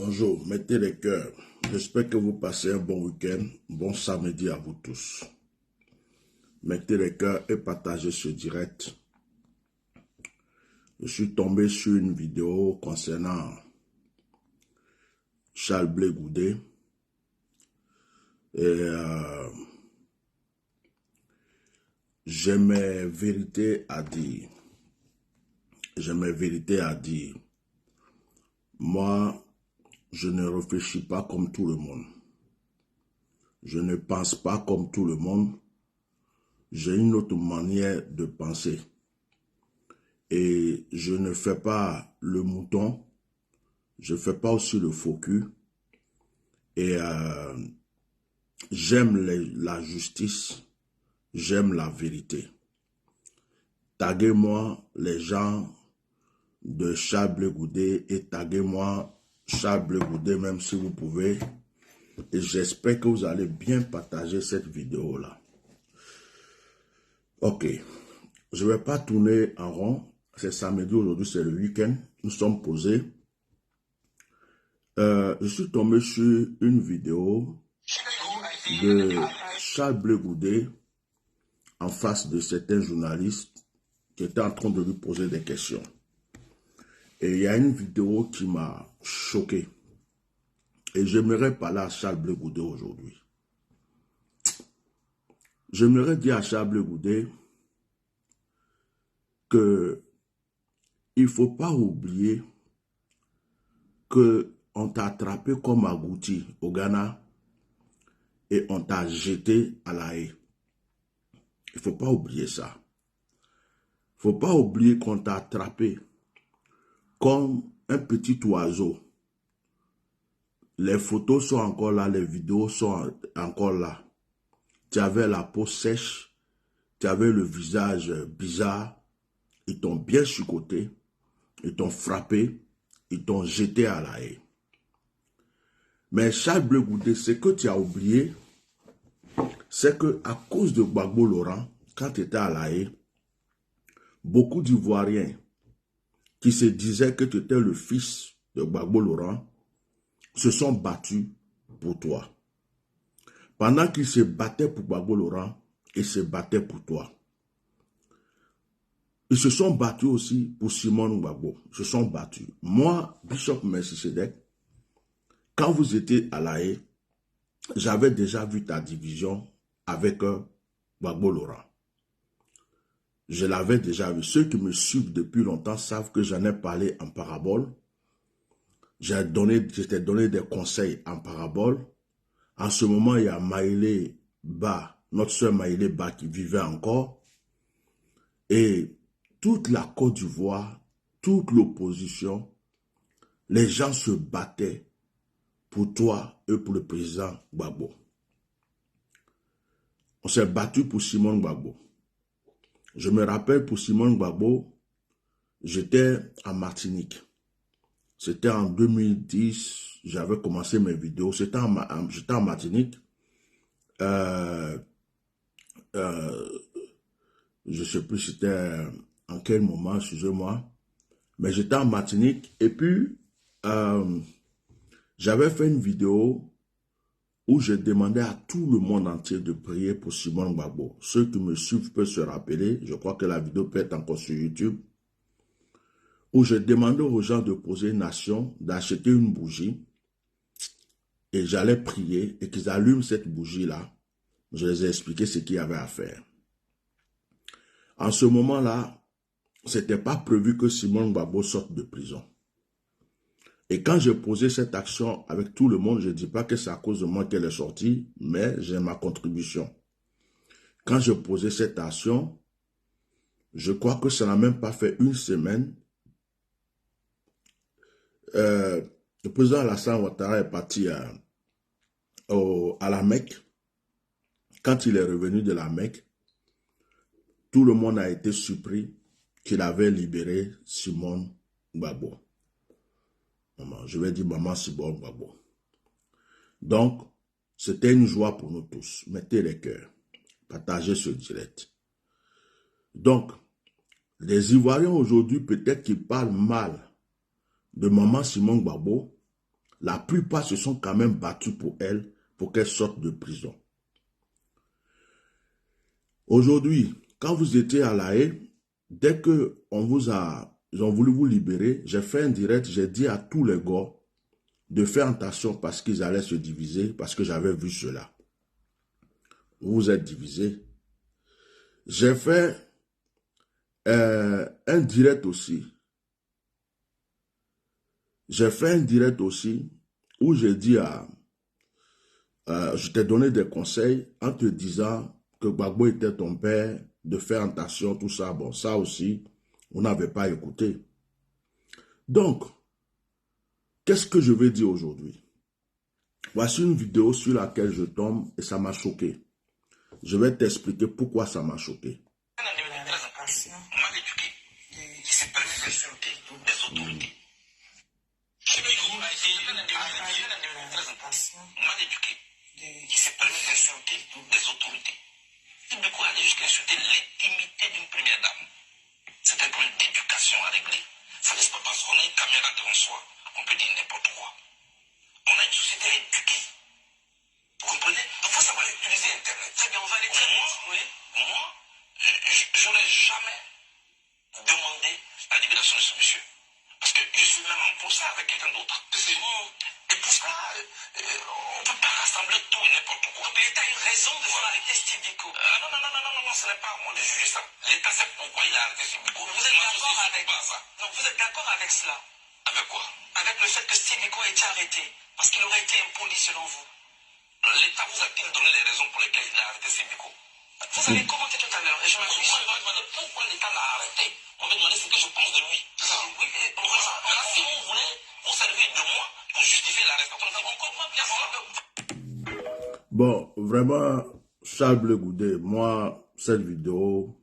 Bonjour, mettez les cœurs. J'espère que vous passez un bon week-end. Bon samedi à vous tous. Mettez les cœurs et partagez ce direct. Je suis tombé sur une vidéo concernant Charles Blé Goudé. Et j'ai mes vérités à dire. J'ai mes vérités à dire. Moi, je ne réfléchis pas comme tout le monde. Je ne pense pas comme tout le monde. J'ai une autre manière de penser. Et je ne fais pas le mouton. Je ne fais pas aussi le faux cul. Et j'aime la justice. J'aime la vérité. Taguez-moi les gens de Charles Blé Goudé et taguez-moi Charles Blé Goudé même si vous pouvez. Et j'espère que vous allez bien partager cette vidéo-là. Ok. Je ne vais pas tourner en rond. C'est samedi, aujourd'hui c'est le week-end. Nous sommes posés. Je suis tombé sur une vidéo de Charles Blé Goudé en face de certains journalistes qui étaient en train de lui poser des questions. Et il y a une vidéo qui m'a choqué. Et j'aimerais parler à Charles Blé Goudé aujourd'hui. J'aimerais dire à Charles Blé Goudé que il ne faut pas oublier qu'on t'a attrapé comme agouti au Ghana et on t'a jeté à la haie. Il ne faut pas oublier ça. Il ne faut pas oublier qu'on t'a attrapé comme un petit oiseau. Les photos sont encore là, les vidéos sont encore là. Tu avais la peau sèche, tu avais le visage bizarre, ils t'ont bien chicoté, ils t'ont frappé, ils t'ont jeté à la haie. Mais Charles Blé Goudé, ce que tu as oublié, c'est que à cause de Gbagbo Laurent, quand tu étais à la haie, beaucoup d'Ivoiriens qui se disaient que tu étais le fils de Gbagbo Laurent se sont battus pour toi. Pendant qu'ils se battaient pour Gbagbo Laurent, ils se battaient pour toi. Ils se sont battus aussi pour Simone Gbagbo. Ils se sont battus. Moi, Bishop Melchisedec, quand vous étiez à la haie, j'avais déjà vu ta division avec Gbagbo Laurent. Je l'avais déjà vu. Ceux qui me suivent depuis longtemps savent que j'en ai parlé en parabole. Je t'ai donné des conseils en parabole. En ce moment, il y a Maïlé Ba, notre soeur Maïlé Ba qui vivait encore. Et toute la Côte d'Ivoire, toute l'opposition, les gens se battaient pour toi et pour le président Gbagbo. On s'est battu pour Simone Gbagbo. Je me rappelle pour Simone Gbagbo, j'étais en Martinique. C'était en 2010, j'avais commencé mes vidéos. J'étais en Martinique. Je ne sais plus c'était en quel moment, excusez-moi. Mais j'étais en Martinique et puis j'avais fait une vidéo où je demandais à tout le monde entier de prier pour Simone Gbagbo. Ceux qui me suivent peuvent se rappeler, je crois que la vidéo peut être encore sur YouTube, où je demandais aux gens de poser une action, d'acheter une bougie, et j'allais prier, et qu'ils allument cette bougie-là. Je les ai expliqué ce qu'il y avait à faire. En ce moment-là, ce n'était pas prévu que Simone Gbagbo sorte de prison. Et quand j'ai posé cette action avec tout le monde, je ne dis pas que c'est à cause de moi qu'elle est sortie, mais j'ai ma contribution. Quand j'ai posé cette action, je crois que ça n'a même pas fait une semaine. Le président Alassane Ouattara est parti à la Mecque. Quand il est revenu de la Mecque, tout le monde a été surpris qu'il avait libéré Simone Gbagbo. Je vais dire maman Simone Gbagbo. Donc, c'était une joie pour nous tous. Mettez les cœurs. Partagez ce direct. Donc, les Ivoiriens aujourd'hui, peut-être qu'ils parlent mal de maman Simone Gbagbo, la plupart se sont quand même battus pour elle, pour qu'elle sorte de prison. Aujourd'hui, quand vous étiez à La Haye, dès que ils ont voulu vous libérer, j'ai fait un direct, j'ai dit à tous les gars de faire attention parce qu'ils allaient se diviser, parce que j'avais vu cela. Vous vous êtes divisés. J'ai fait un direct aussi. J'ai fait un direct aussi où j'ai dit je t'ai donné des conseils en te disant que Gbagbo était ton père, de faire attention, tout ça. Bon, ça aussi, on n'avait pas écouté. Donc, qu'est-ce que je vais dire aujourd'hui? Voici une vidéo sur laquelle je tombe et ça m'a choqué. Je vais t'expliquer pourquoi ça m'a choqué. Mal éduqué, qui s'est pas fait des autorités. Mal éduqué, qui s'est permis d'insulter des autorités. Sibeko allait jusqu'à insulter l'intimité d'une première dame. C'est un problème d'éducation à régler. Ça ne laisse pas parce qu'on a une caméra devant soi, on peut dire n'importe quoi. On a une société éduquée. Vous comprenez? Il faut savoir utiliser Internet. Très bien, on va aller très loin. Moi, j'aurais jamais demandé la libération de ce monsieur. Parce que je suis même en procès avec quelqu'un d'autre. Et pour ça, on ne peut pas rassembler tout et n'importe quoi. Donc l'État a eu raison de faire arrêter Sibeko. Non, ce n'est pas à moi de juger ça. L'État sait pourquoi il a arrêté Sibeko. Vous êtes d'accord avec ça? Non, vous êtes d'accord avec cela? Avec quoi? Avec le fait que Sibeko a été arrêté. Parce qu'il aurait été impoli selon vous. L'État vous a-t-il donné les raisons pour lesquelles il a arrêté Sibeko? Vous avez commenté tout à l'heure et je m'accuse. Pourquoi l'État l'a arrêté? On m'a demandé ce que je pense de lui. Oui, là, si vous voulez vous servir de moi pour justifier l'arrestation, on comprend bien ça. Bon, vraiment, Charles Bleu Goudet, moi, cette vidéo,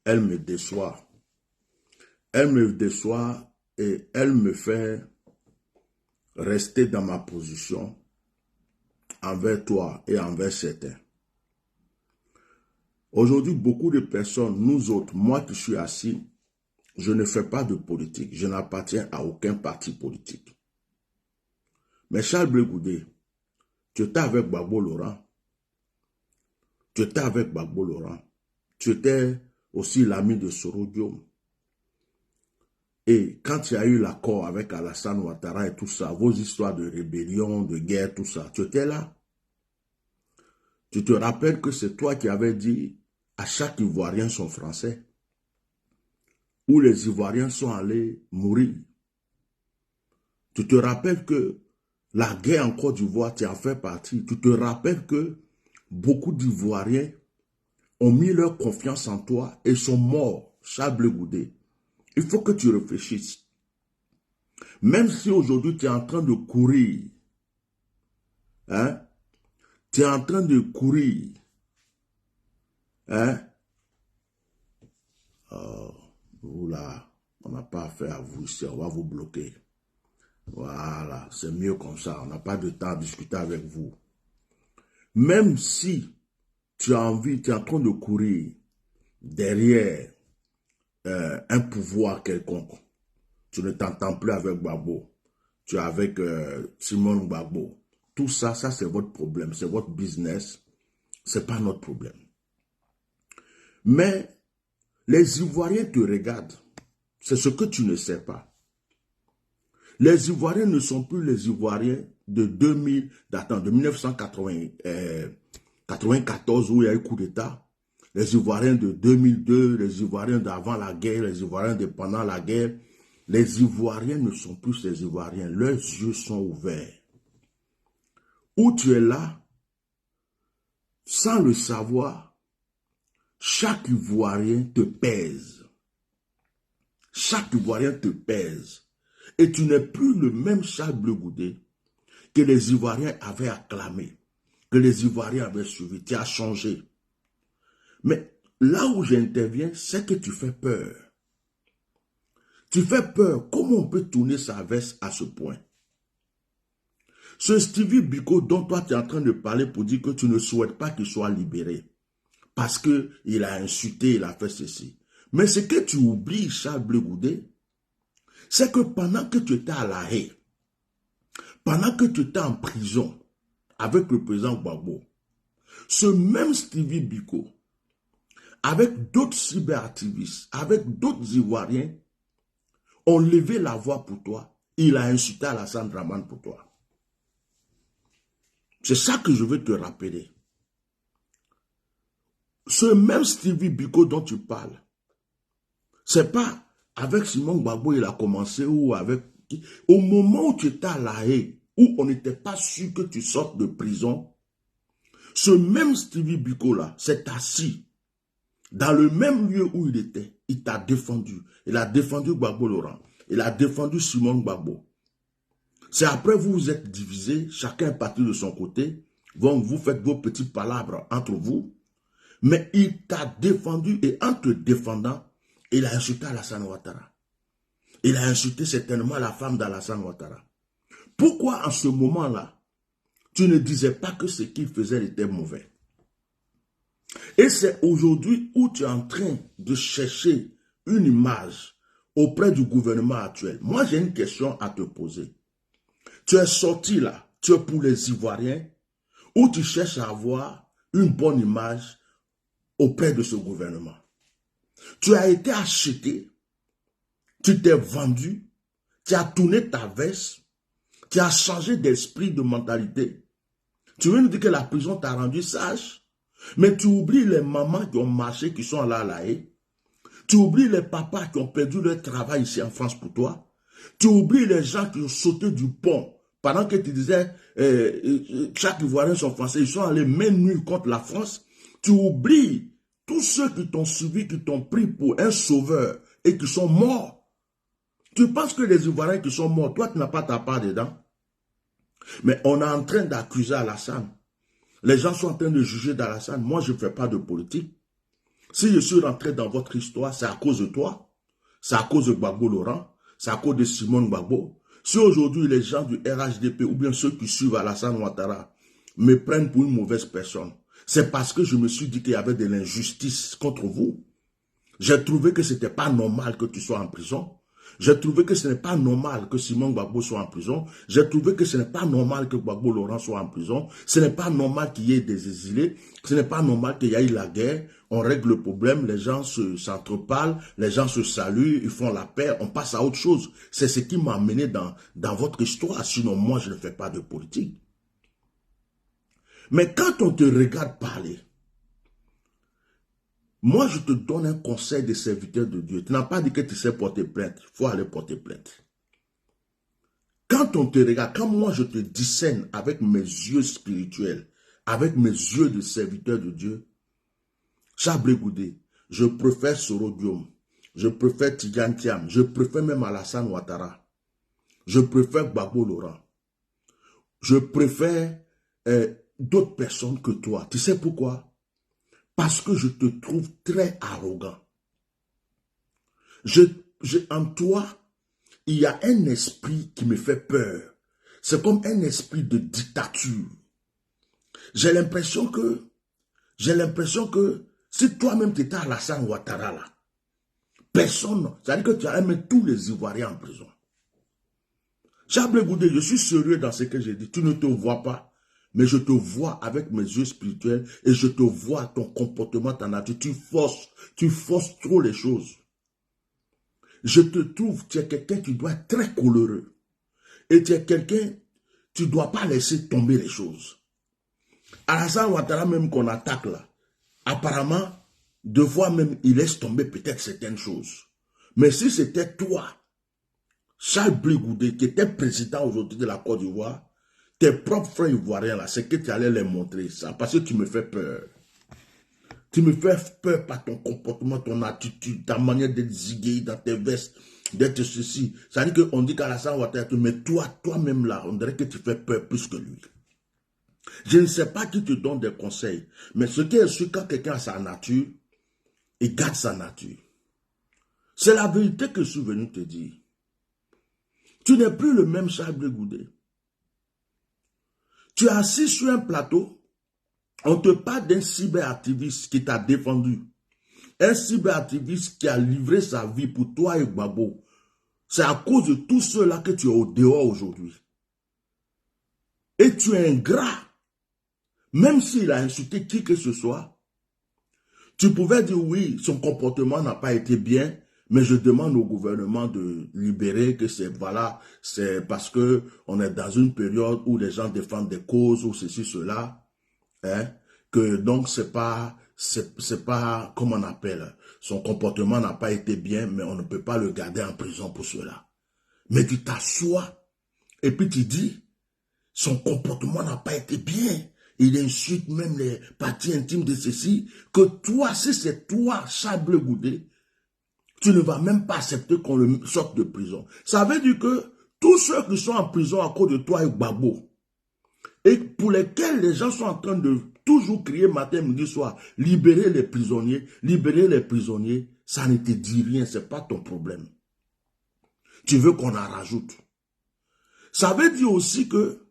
elle me déçoit. Elle me déçoit et elle me fait rester dans ma position envers toi et envers certains. Aujourd'hui, beaucoup de personnes, nous autres, moi qui suis assis, je ne fais pas de politique. Je n'appartiens à aucun parti politique. Mais Charles Bleu Goudet, tu étais avec Gbagbo Laurent. Tu étais avec Gbagbo Laurent. Tu étais aussi l'ami de Soro Diom. Et quand il y a eu l'accord avec Alassane Ouattara et tout ça, vos histoires de rébellion, de guerre, tout ça, tu étais là. Tu te rappelles que c'est toi qui avais dit à chaque Ivoirien son français, où les Ivoiriens sont allés mourir. Tu te rappelles que la guerre en Côte d'Ivoire, tu en fais partie. Tu te rappelles que beaucoup d'Ivoiriens ont mis leur confiance en toi et sont morts, Charles Bleu Goudet. Il faut que tu réfléchisses. Même si aujourd'hui tu es en train de courir, hein, tu es en train de courir, hein, vous là, on n'a pas affaire à vous ici, on va vous bloquer. Voilà, c'est mieux comme ça, on n'a pas de temps à discuter avec vous. Même si tu as envie, tu es en train de courir derrière un pouvoir quelconque, tu ne t'entends plus avec Gbagbo, tu es avec Simone Gbagbo. Tout ça, ça c'est votre problème, c'est votre business, c'est pas notre problème. Mais les Ivoiriens te regardent, c'est ce que tu ne sais pas. Les Ivoiriens ne sont plus les Ivoiriens de 1994 où il y a eu coup d'État. Les Ivoiriens de 2002, les Ivoiriens d'avant la guerre, les Ivoiriens de pendant la guerre. Les Ivoiriens ne sont plus ces Ivoiriens. Leurs yeux sont ouverts. Où tu es là, sans le savoir, chaque Ivoirien te pèse. Chaque Ivoirien te pèse. Et tu n'es plus le même Charles Bleu Goudet que les Ivoiriens avaient acclamé, que les Ivoiriens avaient suivi. Tu as changé. Mais là où j'interviens, c'est que tu fais peur. Tu fais peur. Comment on peut tourner sa veste à ce point? Ce Stevie Biko dont toi tu es en train de parler pour dire que tu ne souhaites pas qu'il soit libéré. Parce qu'il a insulté, il a fait ceci. Mais ce que tu oublies, Charles Bleu Goudet, c'est que pendant que tu étais à La Haye, Pendant que tu étais en prison avec le président Gbagbo, ce même Stevie Biko, avec d'autres cyberactivistes, avec d'autres Ivoiriens, ont levé la voix pour toi. Il a insulté Alassane Dramane pour toi. C'est ça que je veux te rappeler. Ce même Stevie Biko dont tu parles, c'est pas avec Simon Gbagbo il a commencé ou avec... Au moment où tu étais à La Haye, où on n'était pas sûr que tu sortes de prison, ce même Stevie Biko là s'est assis dans le même lieu où il était. Il t'a défendu. Il a défendu Gbagbo Laurent. Il a défendu Simon Gbagbo. C'est après vous vous êtes divisés, chacun est parti de son côté, donc vous faites vos petites palabres entre vous, mais il t'a défendu et en te défendant, il a insulté Alassane Ouattara. Il a insulté certainement la femme d'Alassane Ouattara. Pourquoi en ce moment-là, tu ne disais pas que ce qu'il faisait était mauvais? Et c'est aujourd'hui où tu es en train de chercher une image auprès du gouvernement actuel. Moi, j'ai une question à te poser. Tu es sorti là, tu es pour les Ivoiriens, ou tu cherches à avoir une bonne image auprès de ce gouvernement. Tu as été acheté, tu t'es vendu, tu as tourné ta veste, tu as changé d'esprit, de mentalité. Tu veux nous dire que la prison t'a rendu sage, mais tu oublies les mamans qui ont marché, qui sont là à La Haye. Tu oublies les papas qui ont perdu leur travail ici en France pour toi. Tu oublies les gens qui ont sauté du pont pendant que tu disais chaque Ivoirien sont français, ils sont allés main nue contre la France. Tu oublies tous ceux qui t'ont suivi, qui t'ont pris pour un sauveur et qui sont morts. Tu penses que les Ivoiriens qui sont morts, toi tu n'as pas ta part dedans. Mais on est en train d'accuser Alassane. Les gens sont en train de juger d'Alassane. Moi je ne fais pas de politique. Si je suis rentré dans votre histoire, c'est à cause de toi. C'est à cause de Gbagbo Laurent. C'est à cause de Simon Gbagbo. Si aujourd'hui les gens du RHDP ou bien ceux qui suivent Alassane Ouattara me prennent pour une mauvaise personne, c'est parce que je me suis dit qu'il y avait de l'injustice contre vous. J'ai trouvé que ce n'était pas normal que tu sois en prison. J'ai trouvé que ce n'est pas normal que Simon Gbagbo soit en prison. J'ai trouvé que ce n'est pas normal que Gbagbo Laurent soit en prison. Ce n'est pas normal qu'il y ait des exilés. Ce n'est pas normal qu'il y ait eu la guerre. On règle le problème, les gens s'entreparlent, les gens se saluent, ils font la paix, on passe à autre chose. C'est ce qui m'a amené dans votre histoire. Sinon, moi, je ne fais pas de politique. Mais quand on te regarde parler, moi, je te donne un conseil de serviteur de Dieu. Tu n'as pas dit que tu sais porter plainte. Il faut aller porter plainte. Quand on te regarde, quand moi je te discerne avec mes yeux spirituels, avec mes yeux de serviteur de Dieu, Chablé Goudé, je préfère Sorodium, je préfère Tidjane Thiam, je préfère même Alassane Ouattara, je préfère Gbagbo Laurent, je préfère d'autres personnes que toi. Tu sais pourquoi? Parce que je te trouve très arrogant. En toi, il y a un esprit qui me fait peur. C'est comme un esprit de dictature. J'ai l'impression que si toi-même tu étais à Alassane Ouattara là, personne, c'est-à-dire que tu as mis tous les Ivoiriens en prison. Chablé Goudé, je suis sérieux dans ce que j'ai dit. Tu ne te vois pas. Mais je te vois avec mes yeux spirituels et je te vois ton comportement, ta nature. Tu forces trop les choses. Je te trouve, tu es quelqu'un qui doit être très coloreux. Et tu es quelqu'un, tu ne dois pas laisser tomber les choses. Alassane Ouattara même qu'on attaque là, apparemment, deux fois même, il laisse tomber peut-être certaines choses. Mais si c'était toi, Charles Blé Goudé, qui était président aujourd'hui de la Côte d'Ivoire, tes propres frères ivoiriens là, c'est que tu allais les montrer ça, parce que tu me fais peur. Tu me fais peur par ton comportement, ton attitude, ta manière d'être zigué dans tes vestes, d'être ceci. Ça veut dire qu'on dit qu'Alassane Ouattara, mais toi-même là, on dirait que tu fais peur plus que lui. Je ne sais pas qui te donne des conseils, mais ce qui est sûr, quand quelqu'un a sa nature, il garde sa nature. C'est la vérité que je suis venu te dire. Tu n'es plus le même Charles Blé Goudé. Tu es assis sur un plateau, on te parle d'un cyberactiviste qui t'a défendu. Un cyberactiviste qui a livré sa vie pour toi et Gbagbo. C'est à cause de tout cela que tu es au dehors aujourd'hui. et tu es ingrat, même s'il a insulté qui que ce soit, tu pouvais dire oui, son comportement n'a pas été bien, mais je demande au gouvernement de libérer que c'est voilà, c'est parce que on est dans une période où les gens défendent des causes ou ceci, cela, hein, que donc c'est pas, comment on appelle, son comportement n'a pas été bien, mais on ne peut pas le garder en prison pour cela. Mais tu t'assois et puis tu dis, son comportement n'a pas été bien. Il insulte même les parties intimes de ceci, que toi, si c'est toi, Charles Blé Goudé, tu ne vas même pas accepter qu'on le sorte de prison. Ça veut dire que tous ceux qui sont en prison à cause de toi et Gbagbo, et pour lesquels les gens sont en train de toujours crier matin, midi, soir, libérer les prisonniers, ça ne te dit rien, ce n'est pas ton problème. Tu veux qu'on en rajoute. Ça veut dire aussi que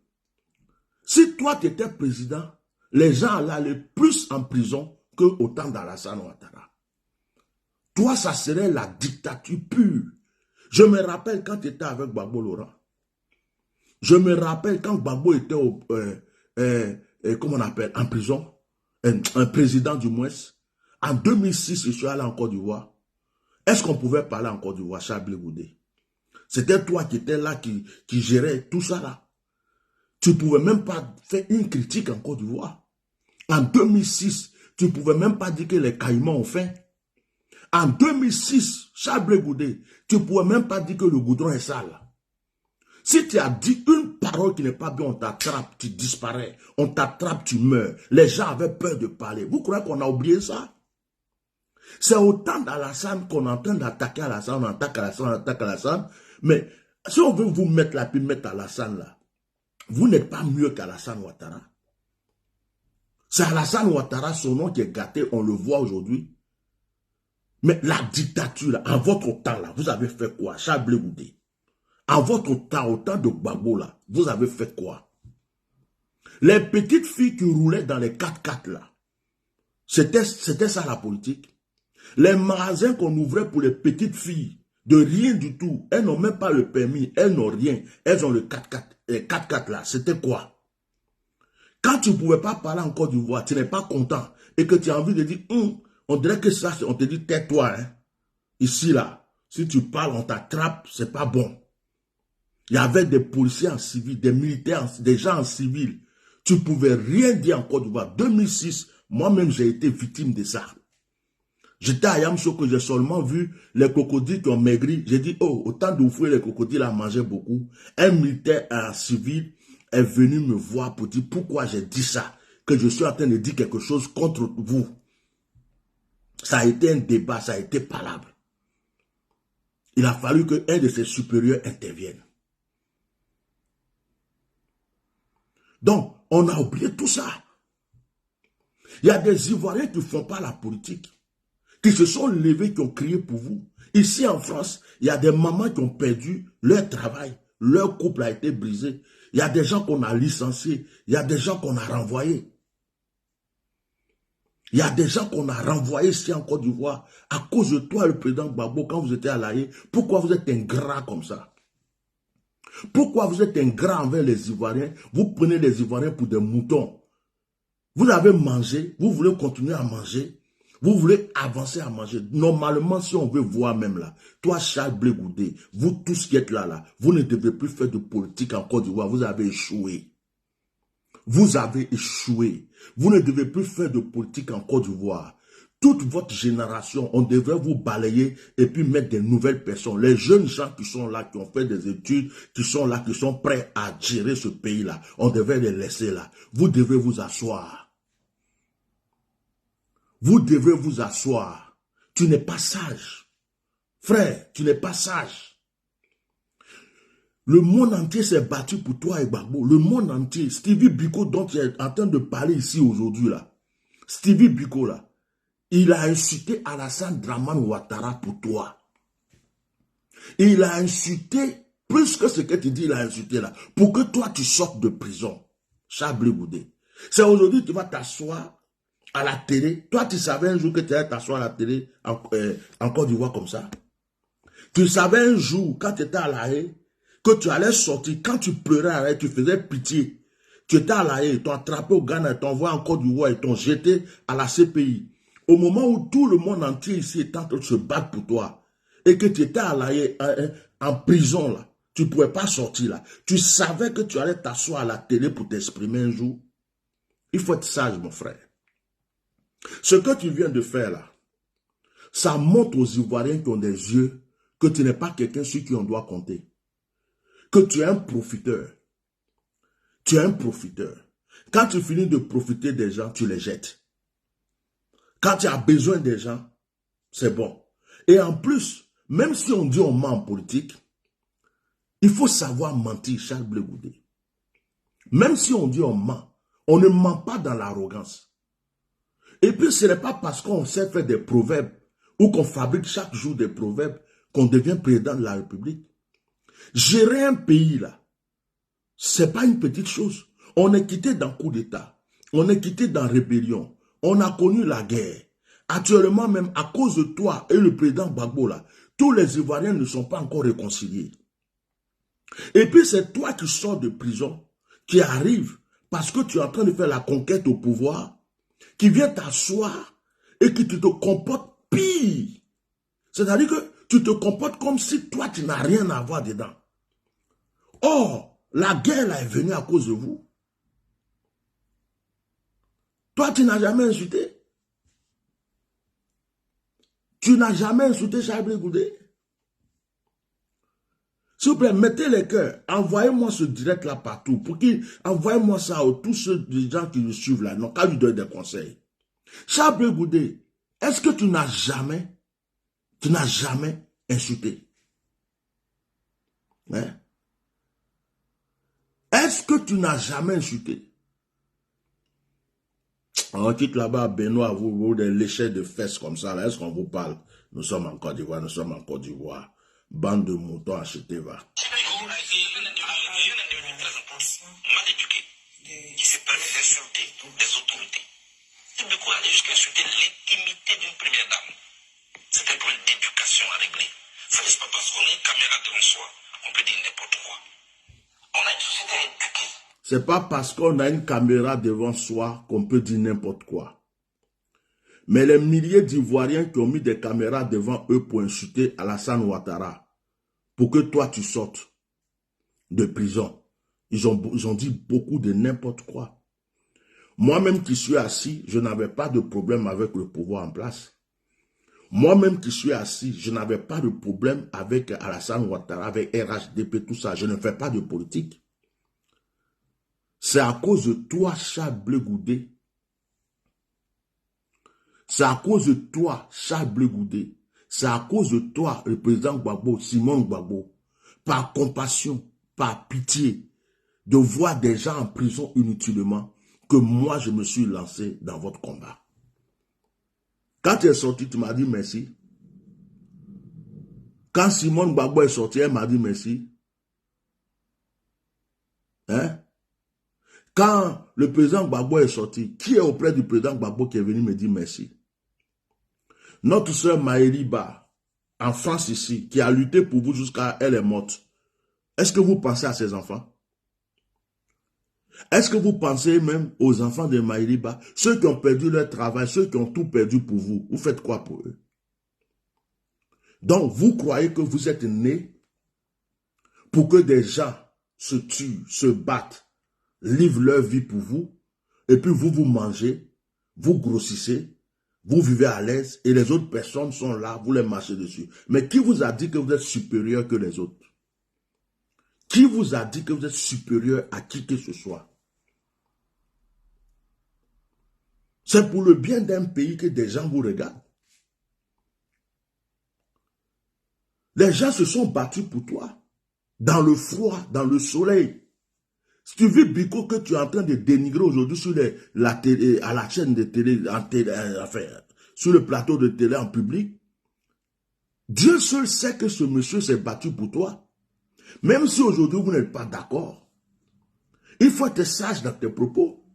si toi tu étais président, les gens allaient aller plus en prison qu'au temps d'Alassane Ouattara. Toi, ça serait la dictature pure. Je me rappelle quand tu étais avec Gbagbo Laurent. Je me rappelle quand Gbagbo était comment on appelle, en prison, un président du moins. En 2006, je suis allé en Côte d'Ivoire. Est-ce qu'on pouvait parler en Côte d'Ivoire, Charles Blé Goudé? C'était toi qui étais là, qui gérait tout ça là. Tu ne pouvais même pas faire une critique en Côte d'Ivoire. En 2006, tu ne pouvais même pas dire que les Caïmans ont faim. En 2006, Charles Blé Goudé, tu ne pouvais même pas dire que le goudron est sale. Si tu as dit une parole qui n'est pas bien, on t'attrape, tu disparais. On t'attrape, tu meurs. Les gens avaient peur de parler. Vous croyez qu'on a oublié ça? C'est autant d'Alassane qu'on est en train d'attaquer Alassane, on attaque Alassane. Mais si on veut vous mettre là, puis mettre Alassane là, vous n'êtes pas mieux qu'Alassane Ouattara. C'est Alassane Ouattara, son nom qui est gâté, on le voit aujourd'hui. Mais la dictature, là, en votre temps, là, vous avez fait quoi? Charles Blé Goudé. En votre temps, au temps de Gbagbo, là, vous avez fait quoi? Les petites filles qui roulaient dans les 4x4, là, c'était ça la politique. Les magasins qu'on ouvrait pour les petites filles, de rien du tout, elles n'ont même pas le permis, elles n'ont rien, elles ont le 4x4 là, c'était quoi? Quand tu ne pouvais pas parler en Côte d'Ivoire, tu n'es pas content, et que tu as envie de dire, on dirait que ça, on te dit, tais-toi, hein. Ici, là, si tu parles, on t'attrape, c'est pas bon. Il y avait des policiers en civil, des militaires, des gens en civil. Tu ne pouvais rien dire en Côte d'Ivoire. 2006, moi-même, j'ai été victime de ça. J'étais à Yamoussoukro, j'ai seulement vu les crocodiles qui ont maigri. J'ai dit, oh, autant d'ouvrir les crocodiles à manger beaucoup. Un militaire en civil est venu me voir pour dire pourquoi j'ai dit ça, que je suis en train de dire quelque chose contre vous. Ça a été un débat, ça a été palabre. Il a fallu qu'un de ses supérieurs intervienne. Donc, on a oublié tout ça. Il y a des Ivoiriens qui ne font pas la politique, qui se sont levés, qui ont crié pour vous. Ici en France, il y a des mamans qui ont perdu leur travail, leur couple a été brisé. Il y a des gens qu'on a licenciés, il y a des gens qu'on a renvoyés. Il y a des gens qu'on a renvoyés ici en Côte d'Ivoire à cause de toi, le président Gbagbo, quand vous étiez à La Haye. Pourquoi vous êtes ingrat comme ça? Pourquoi vous êtes ingrat envers les Ivoiriens? Vous prenez les Ivoiriens pour des moutons. Vous avez mangé, vous voulez continuer à manger, vous voulez avancer à manger. Normalement, si on veut voir même là, toi Charles Blé Goudé, vous tous qui êtes là, vous ne devez plus faire de politique en Côte d'Ivoire, vous avez échoué. Vous avez échoué. Vous ne devez plus faire de politique en Côte d'Ivoire. Toute votre génération, on devrait vous balayer et puis mettre des nouvelles personnes. Les jeunes gens qui sont là, qui ont fait des études, qui sont là, qui sont prêts à gérer ce pays-là, on devrait les laisser là. Vous devez vous asseoir. Vous devez vous asseoir. Tu n'es pas sage. Frère, tu n'es pas sage. Le monde entier s'est battu pour toi et Gbagbo. Le monde entier. Stevie Biko, dont tu es en train de parler ici aujourd'hui là. Stevie Biko là. Il a insulté Alassane Dramane Ouattara pour toi. Il a insulté, plus que ce que tu dis, il a insulté là, pour que toi tu sortes de prison. Charles Blé Goudé. C'est aujourd'hui que tu vas t'asseoir à la télé. Toi tu savais un jour que tu allais t'asseoir à la télé en Côte d'Ivoire comme ça. Tu savais un jour, quand tu étais à La Haye, que tu allais sortir, quand tu pleurais à La Haye, tu faisais pitié. Tu étais à La Haye, ils t'ont attrapé au Ghana, ils t'ont envoyé en Côte d'Ivoire, ils t'ont jeté à la CPI. Au moment où tout le monde entier ici est en train de se battre pour toi, et que tu étais à La Haye, en prison, là, tu ne pouvais pas sortir là. Tu savais que tu allais t'asseoir à la télé pour t'exprimer un jour. Il faut être sage, mon frère. Ce que tu viens de faire là, ça montre aux Ivoiriens qui ont des yeux que tu n'es pas quelqu'un sur qui on doit compter. Que tu es un profiteur. Tu es un profiteur. Quand tu finis de profiter des gens, tu les jettes. Quand tu as besoin des gens, c'est bon. Et en plus, même si on dit on ment en politique, il faut savoir mentir, Charles Blé Goudé. Même si on dit on ment, on ne ment pas dans l'arrogance. Et puis ce n'est pas parce qu'on sait faire des proverbes ou qu'on fabrique chaque jour des proverbes qu'on devient président de la République. Gérer un pays là, c'est pas une petite chose. On est quitté dans coup d'État, on est quitté dans rébellion, on a connu la guerre. Actuellement même, à cause de toi et le président Gbagbo là, tous les Ivoiriens ne sont pas encore réconciliés. Et puis c'est toi qui sors de prison, qui arrive parce que tu es en train de faire la conquête au pouvoir, qui vient t'asseoir et qui te comporte pire. C'est-à-dire que tu te comportes comme si toi tu n'as rien à voir dedans. Or, la guerre là est venue à cause de vous. Toi tu n'as jamais insulté. Tu n'as jamais insulté Charles Blé Goudé. S'il vous plaît, mettez les cœurs. Envoyez-moi ce direct là partout. Envoyez-moi ça à tous ceux des gens qui nous suivent là. Non, quand lui donne des conseils. Charles Blé Goudé, est-ce que tu n'as jamais insulté? Hein? Est-ce que tu n'as jamais insulté? On quitte là-bas, Benoît, vous des léchets de fesses comme ça, là. Est-ce qu'on vous parle? Nous sommes en Côte d'Ivoire, Bande de moutons achetés, va. Mal éduqué, qui se permet d'insulter des autorités. Il peut quoi aller jusqu'à insulter l'intimité d'une première dame. C'est un problème d'éducation à régler. Ça n'est pas parce qu'on a une caméra devant soi qu'on peut dire n'importe quoi. On a une société éduquée. C'est pas parce qu'on a une caméra devant soi qu'on peut dire n'importe quoi. Mais les milliers d'Ivoiriens qui ont mis des caméras devant eux pour insulter Alassane Ouattara, pour que toi tu sortes de prison, ils ont dit beaucoup de n'importe quoi. Moi-même qui suis assis, je n'avais pas de problème avec le pouvoir en place. Moi-même qui suis assis, je n'avais pas de problème avec Alassane Ouattara, avec RHDP, tout ça. Je ne fais pas de politique. C'est à cause de toi, Charles Blé Goudé. C'est à cause de toi, Charles Blé Goudé. C'est à cause de toi, le président Gbagbo, Simon Gbagbo, par compassion, par pitié, de voir des gens en prison inutilement, que moi je me suis lancé dans votre combat. Quand tu es sorti, tu m'as dit merci. Quand Simon Gbagbo est sorti, elle m'a dit merci. Hein? Quand le président Gbagbo est sorti, qui est auprès du président Gbagbo qui est venu me dire merci? Notre soeur Maëriba, en France ici, qui a lutté pour vous jusqu'à elle est morte. Est-ce que vous pensez à ses enfants? Est-ce que vous pensez même aux enfants de Maëriba? Ceux qui ont perdu leur travail, ceux qui ont tout perdu pour vous, vous faites quoi pour eux? Donc, vous croyez que vous êtes nés pour que des gens se tuent, se battent, livrent leur vie pour vous, et puis vous mangez, vous grossissez, vous vivez à l'aise, et les autres personnes sont là, vous les marchez dessus. Mais qui vous a dit que vous êtes supérieur que les autres? Qui vous a dit que vous êtes supérieur à qui que ce soit? C'est pour le bien d'un pays que des gens vous regardent. Les gens se sont battus pour toi, dans le froid, dans le soleil. Si tu vis Biko que tu es en train de dénigrer aujourd'hui sur la télé, à la chaîne de télé, enfin, sur le plateau de télé en public, Dieu seul sait que ce monsieur s'est battu pour toi. Même si aujourd'hui vous n'êtes pas d'accord, il faut être sage dans tes propos.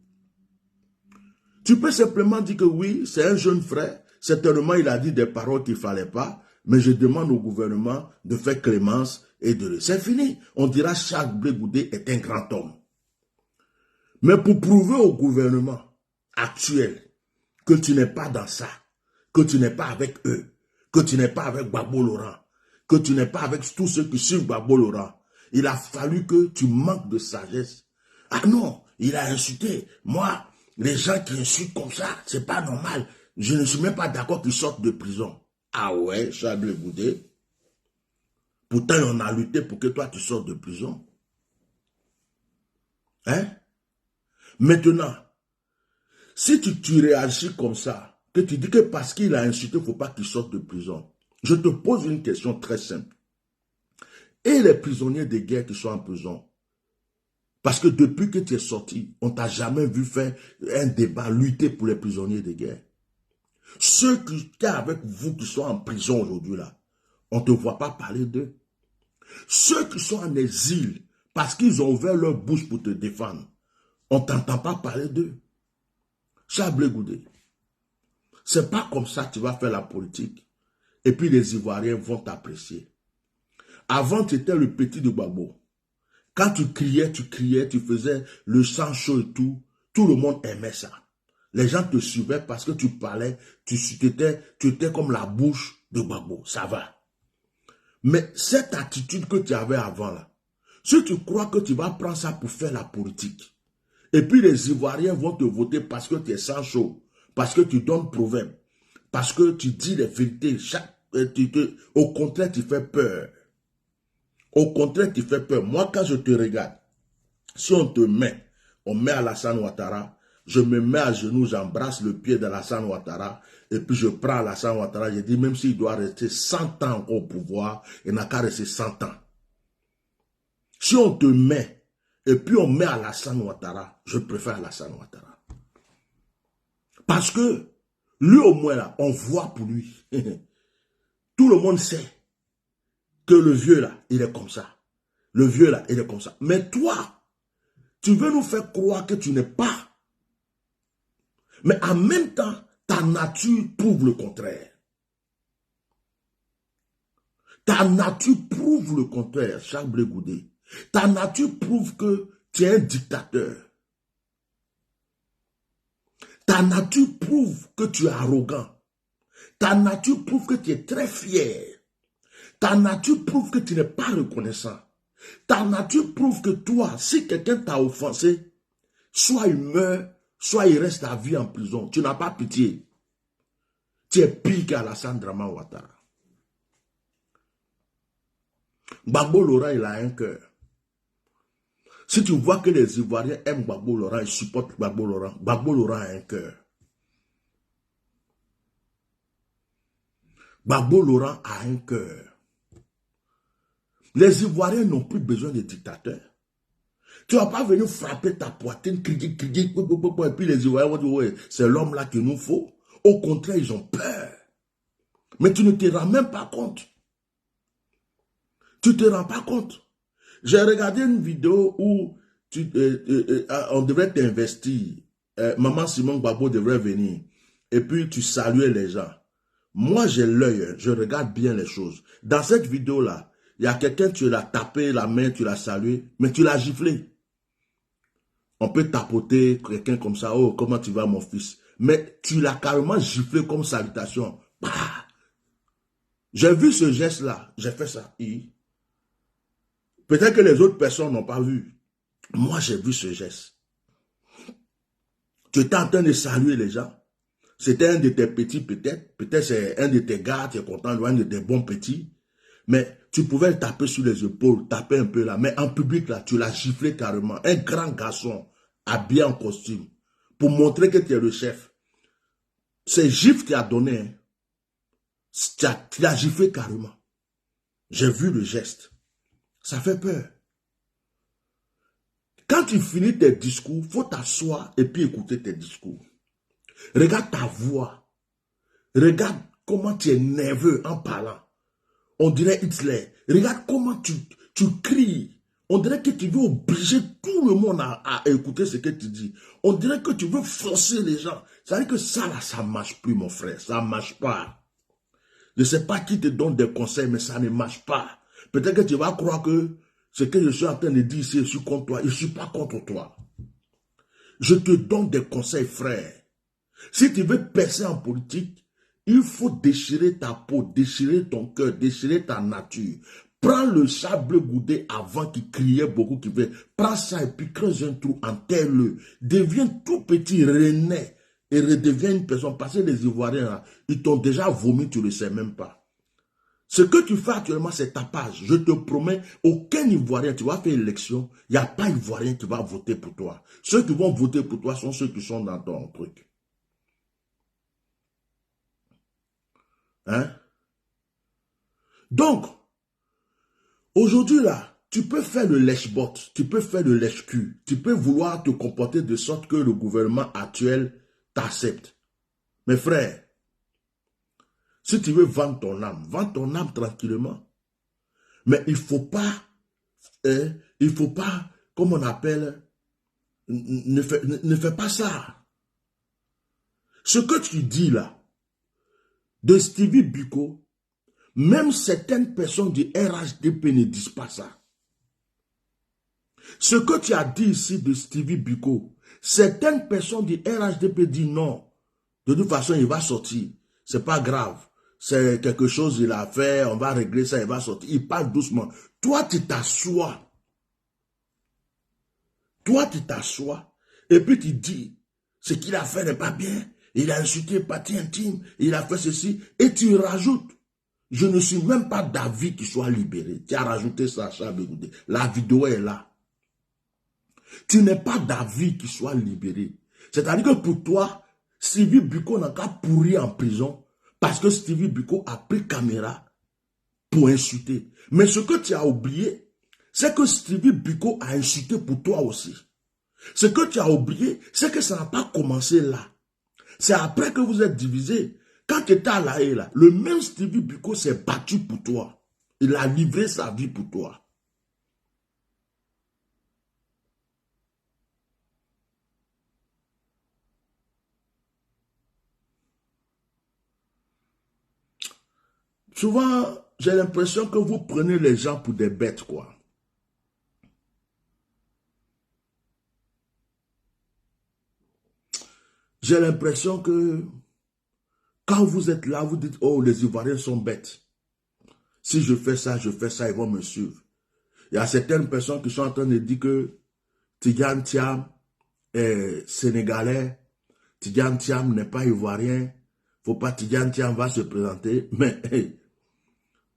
Tu peux simplement dire que oui, c'est un jeune frère, certainement il a dit des paroles qu'il ne fallait pas, mais je demande au gouvernement de faire clémence et de... C'est fini. On dira Charles Blé Goudé est un grand homme. Mais pour prouver au gouvernement actuel que tu n'es pas dans ça, que tu n'es pas avec eux, que tu n'es pas avec Gbagbo Laurent, que tu n'es pas avec tous ceux qui suivent Gbagbo Laurent, il a fallu que tu manques de sagesse. Ah non, il a insulté. Moi, les gens qui insultent comme ça, c'est pas normal. Je ne suis même pas d'accord qu'ils sortent de prison. Ah ouais, Charles Goudé. Pourtant, on a lutté pour que toi, tu sortes de prison. Hein? Maintenant, si tu réagis comme ça, que tu dis que parce qu'il a insulté, il ne faut pas qu'il sorte de prison, je te pose une question très simple. Et les prisonniers de guerre qui sont en prison, parce que depuis que tu es sorti, on ne t'a jamais vu faire un débat, lutter pour les prisonniers de guerre. Ceux qui avec vous qui sont en prison aujourd'hui là, on ne te voit pas parler d'eux. Ceux qui sont en exil, parce qu'ils ont ouvert leur bouche pour te défendre, on ne t'entend pas parler d'eux. Chablé Goudé, c'est pas comme ça que tu vas faire la politique. Et puis les Ivoiriens vont t'apprécier. Avant, tu étais le petit de Gbagbo. Quand tu criais, tu faisais le sang chaud et tout le monde aimait ça. Les gens te suivaient parce que tu parlais, tu étais comme la bouche de Gbagbo, ça va. Mais cette attitude que tu avais avant là, si tu crois que tu vas prendre ça pour faire la politique, et puis les Ivoiriens vont te voter parce que tu es sang chaud, parce que tu donnes proverbe, parce que tu dis les vérités, au contraire tu fais peur. Au contraire, tu fais peur. Moi, quand je te regarde, si on met Alassane Ouattara, je me mets à genoux, j'embrasse le pied d'Alassane Ouattara, et puis je prends Alassane Ouattara, je dis, même s'il doit rester 100 ans encore au pouvoir, il n'a qu'à rester 100 ans. Si on te met, et puis on met Alassane Ouattara, je préfère Alassane Ouattara. Parce que, lui au moins là, on voit pour lui. Tout le monde sait que le vieux là, il est comme ça. Le vieux là, il est comme ça. Mais toi, tu veux nous faire croire que tu n'es pas. Mais en même temps, ta nature prouve le contraire. Ta nature prouve le contraire, Charles Goudé. Ta nature prouve que tu es un dictateur. Ta nature prouve que tu es arrogant. Ta nature prouve que tu es très fier. Ta nature prouve que tu n'es pas reconnaissant. Ta nature prouve que toi, si quelqu'un t'a offensé, soit il meurt, soit il reste à vie en prison. Tu n'as pas pitié. Tu es pire qu'Alassane Draman Ouattara. Gbagbo Laurent, il a un cœur. Si tu vois que les Ivoiriens aiment Gbagbo Laurent, ils supportent Gbagbo Laurent a un cœur. Gbagbo Laurent a un cœur. Les Ivoiriens n'ont plus besoin de dictateurs. Tu ne vas pas venir frapper ta poitrine, crier, et puis les Ivoiriens vont dire, ouais, c'est l'homme là qu'il nous faut. Au contraire, ils ont peur. Mais tu ne te rends même pas compte. Tu ne te rends pas compte. J'ai regardé une vidéo où on devrait t'investir. Maman Simone Gbagbo devrait venir. Et puis tu saluais les gens. Moi, j'ai l'œil, je regarde bien les choses. Dans cette vidéo-là, il y a quelqu'un, tu l'as tapé la main, tu l'as salué, mais tu l'as giflé. On peut tapoter quelqu'un comme ça, oh, comment tu vas mon fils? Mais tu l'as carrément giflé comme salutation. Bah! J'ai vu ce geste-là, j'ai fait ça. Peut-être que les autres personnes n'ont pas vu. Moi, j'ai vu ce geste. Tu étais en train de saluer les gens. C'était un de tes petits peut-être. Peut-être c'est un de tes gars, tu es content, un de tes bons petits. Mais tu pouvais le taper sur les épaules, taper un peu là. Mais en public, là, tu l'as giflé carrément. Un grand garçon, habillé en costume, pour montrer que tu es le chef. C'est gifle qu'il a donné. Hein. Tu l'as giflé carrément. J'ai vu le geste. Ça fait peur. Quand tu finis tes discours, il faut t'asseoir et puis écouter tes discours. Regarde ta voix. Regarde comment tu es nerveux en parlant. On dirait Hitler. Regarde comment tu cries. On dirait que tu veux obliger tout le monde à écouter ce que tu dis. On dirait que tu veux forcer les gens. Ça veut dire que ça là, ça ne marche plus mon frère. Ça ne marche pas. Je ne sais pas qui te donne des conseils, mais ça ne marche pas. Peut-être que tu vas croire que ce que je suis en train de dire ici, je suis contre toi. Je ne suis pas contre toi. Je te donne des conseils, frère. Si tu veux percer en politique, il faut déchirer ta peau, déchirer ton cœur, déchirer ta nature. Prends le sable goudé avant qui criait beaucoup, qui fait. Prends ça et puis creuse un trou, enterre-le. Deviens tout petit, renaît et redeviens une personne. Parce que les Ivoiriens, là, ils t'ont déjà vomi, tu ne le sais même pas. Ce que tu fais actuellement, c'est tapage. Je te promets, aucun Ivoirien, tu vas faire élection, il n'y a pas Ivoirien qui va voter pour toi. Ceux qui vont voter pour toi sont ceux qui sont dans ton truc. Hein? Donc, aujourd'hui là, tu peux faire le lèche-bot, tu peux faire le lèche-cul, tu peux vouloir te comporter de sorte que le gouvernement actuel t'accepte. Mes frères, si tu veux vendre ton âme tranquillement. Mais il faut pas, comme on appelle, ne fais pas ça. Ce que tu dis là, de Stevie Biko, même certaines personnes du RHDP ne disent pas ça. Ce que tu as dit ici de Stevie Biko, certaines personnes du RHDP disent non. De toute façon, il va sortir. C'est pas grave. C'est quelque chose qu'il a fait, on va régler ça, il va sortir. Il parle doucement. Toi, tu t'assois. Toi, tu t'assois. Et puis tu dis, ce qu'il a fait n'est pas bien. Il a insulté partie intime. Il a fait ceci. Et tu rajoutes. Je ne suis même pas d'avis qu'il soit libéré. Tu as rajouté ça, Charles. La vidéo est là. Tu n'es pas d'avis qu'il soit libéré. C'est-à-dire que pour toi, Stevie Biko n'a qu'à pourrir en prison parce que Stevie Biko a pris caméra pour insulter. Mais ce que tu as oublié, c'est que Stevie Biko a insulté pour toi aussi. Ce que tu as oublié, c'est que ça n'a pas commencé là. C'est après que vous êtes divisés. Quand tu étais à La Haye, là, le même Stevie Biko s'est battu pour toi. Il a livré sa vie pour toi. Souvent, j'ai l'impression que vous prenez les gens pour des bêtes, quoi. J'ai l'impression que quand vous êtes là, vous dites, oh, les Ivoiriens sont bêtes. Si je fais ça, ils vont me suivre. Il y a certaines personnes qui sont en train de dire que Tidjane Thiam est sénégalais, Tidjane Thiam n'est pas ivoirien, faut pas Tidjane Thiam va se présenter. Mais hey,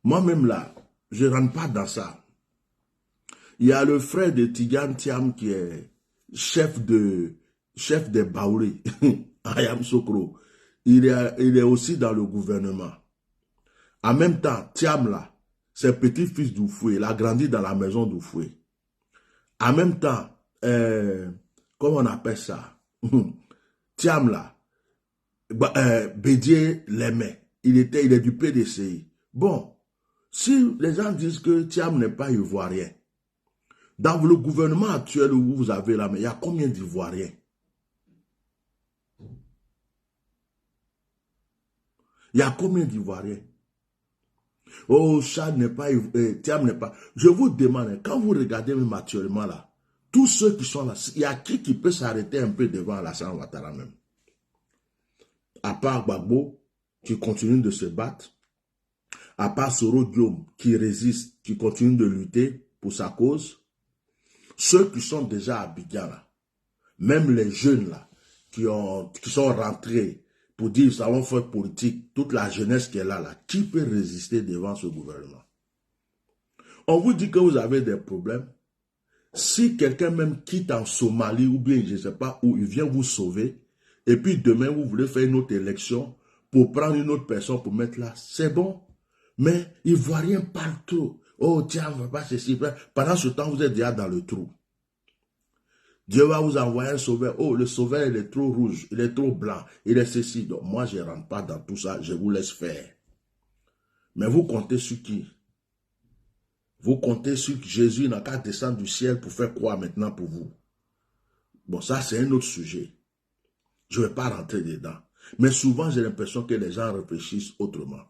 moi-même là, je ne rentre pas dans ça. Il y a le frère de Tidjane Thiam qui est chef des Baoulé, Ayam Sokro. Il est aussi dans le gouvernement. En même temps, Thiam là, c'est petit-fils d'Oufoué. Il a grandi dans la maison d'Oufoué. En même temps, comment on appelle ça? Thiam là, Bédier l'aimait. Il est du PDCI. Bon, si les gens disent que Thiam n'est pas ivoirien, dans le gouvernement actuel où vous avez là, mais il y a combien d'Ivoiriens? Il y a combien d'Ivoiriens? Oh, Chad n'est pas, Thiam n'est pas. Je vous demande, quand vous regardez même actuellement là, tous ceux qui sont là, il y a qui peut s'arrêter un peu devant Alassane Ouattara même? À part Gbagbo, qui continue de se battre, à part Soro Diom, qui résiste, qui continue de lutter pour sa cause, ceux qui sont déjà à Abidjan là, même les jeunes là, qui sont rentrés pour dire, nous allons faire politique, toute la jeunesse qui est là, qui peut résister devant ce gouvernement? On vous dit que vous avez des problèmes. Si quelqu'un même quitte en Somalie ou bien je ne sais pas où, il vient vous sauver, et puis demain vous voulez faire une autre élection pour prendre une autre personne pour mettre là, c'est bon. Mais Ivoiriens parlent trop. Oh tiens, on va pas ceci. Pendant ce temps, vous êtes déjà dans le trou. Dieu va vous envoyer un sauveur. Oh, le sauveur, il est trop rouge, il est trop blanc, il est ceci. Donc, moi, je ne rentre pas dans tout ça, je vous laisse faire. Mais vous comptez sur qui? Vous comptez sur que Jésus n'a qu'à descendre du ciel pour faire quoi maintenant pour vous? Bon, ça, c'est un autre sujet. Je ne vais pas rentrer dedans. Mais souvent, j'ai l'impression que les gens réfléchissent autrement.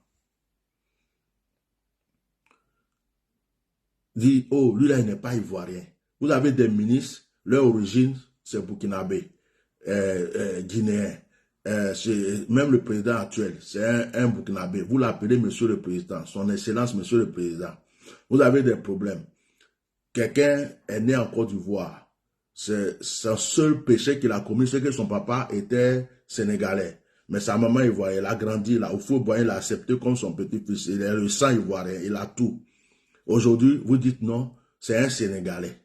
Dit, oh, lui là, il n'est pas ivoirien. Vous avez des ministres, leur origine, c'est burkinabé. guinéen. Même le président actuel, c'est un Burkinabé. Vous l'appelez monsieur le président, son excellence monsieur le président. Vous avez des problèmes. Quelqu'un est né en Côte d'Ivoire. C'est son seul péché qu'il a commis, c'est que son papa était sénégalais. Mais sa maman ivoirienne, elle a grandi là. Au football, il l'a accepté comme son petit-fils. Il a le sang ivoirien, il a tout. Aujourd'hui, vous dites non, c'est un Sénégalais.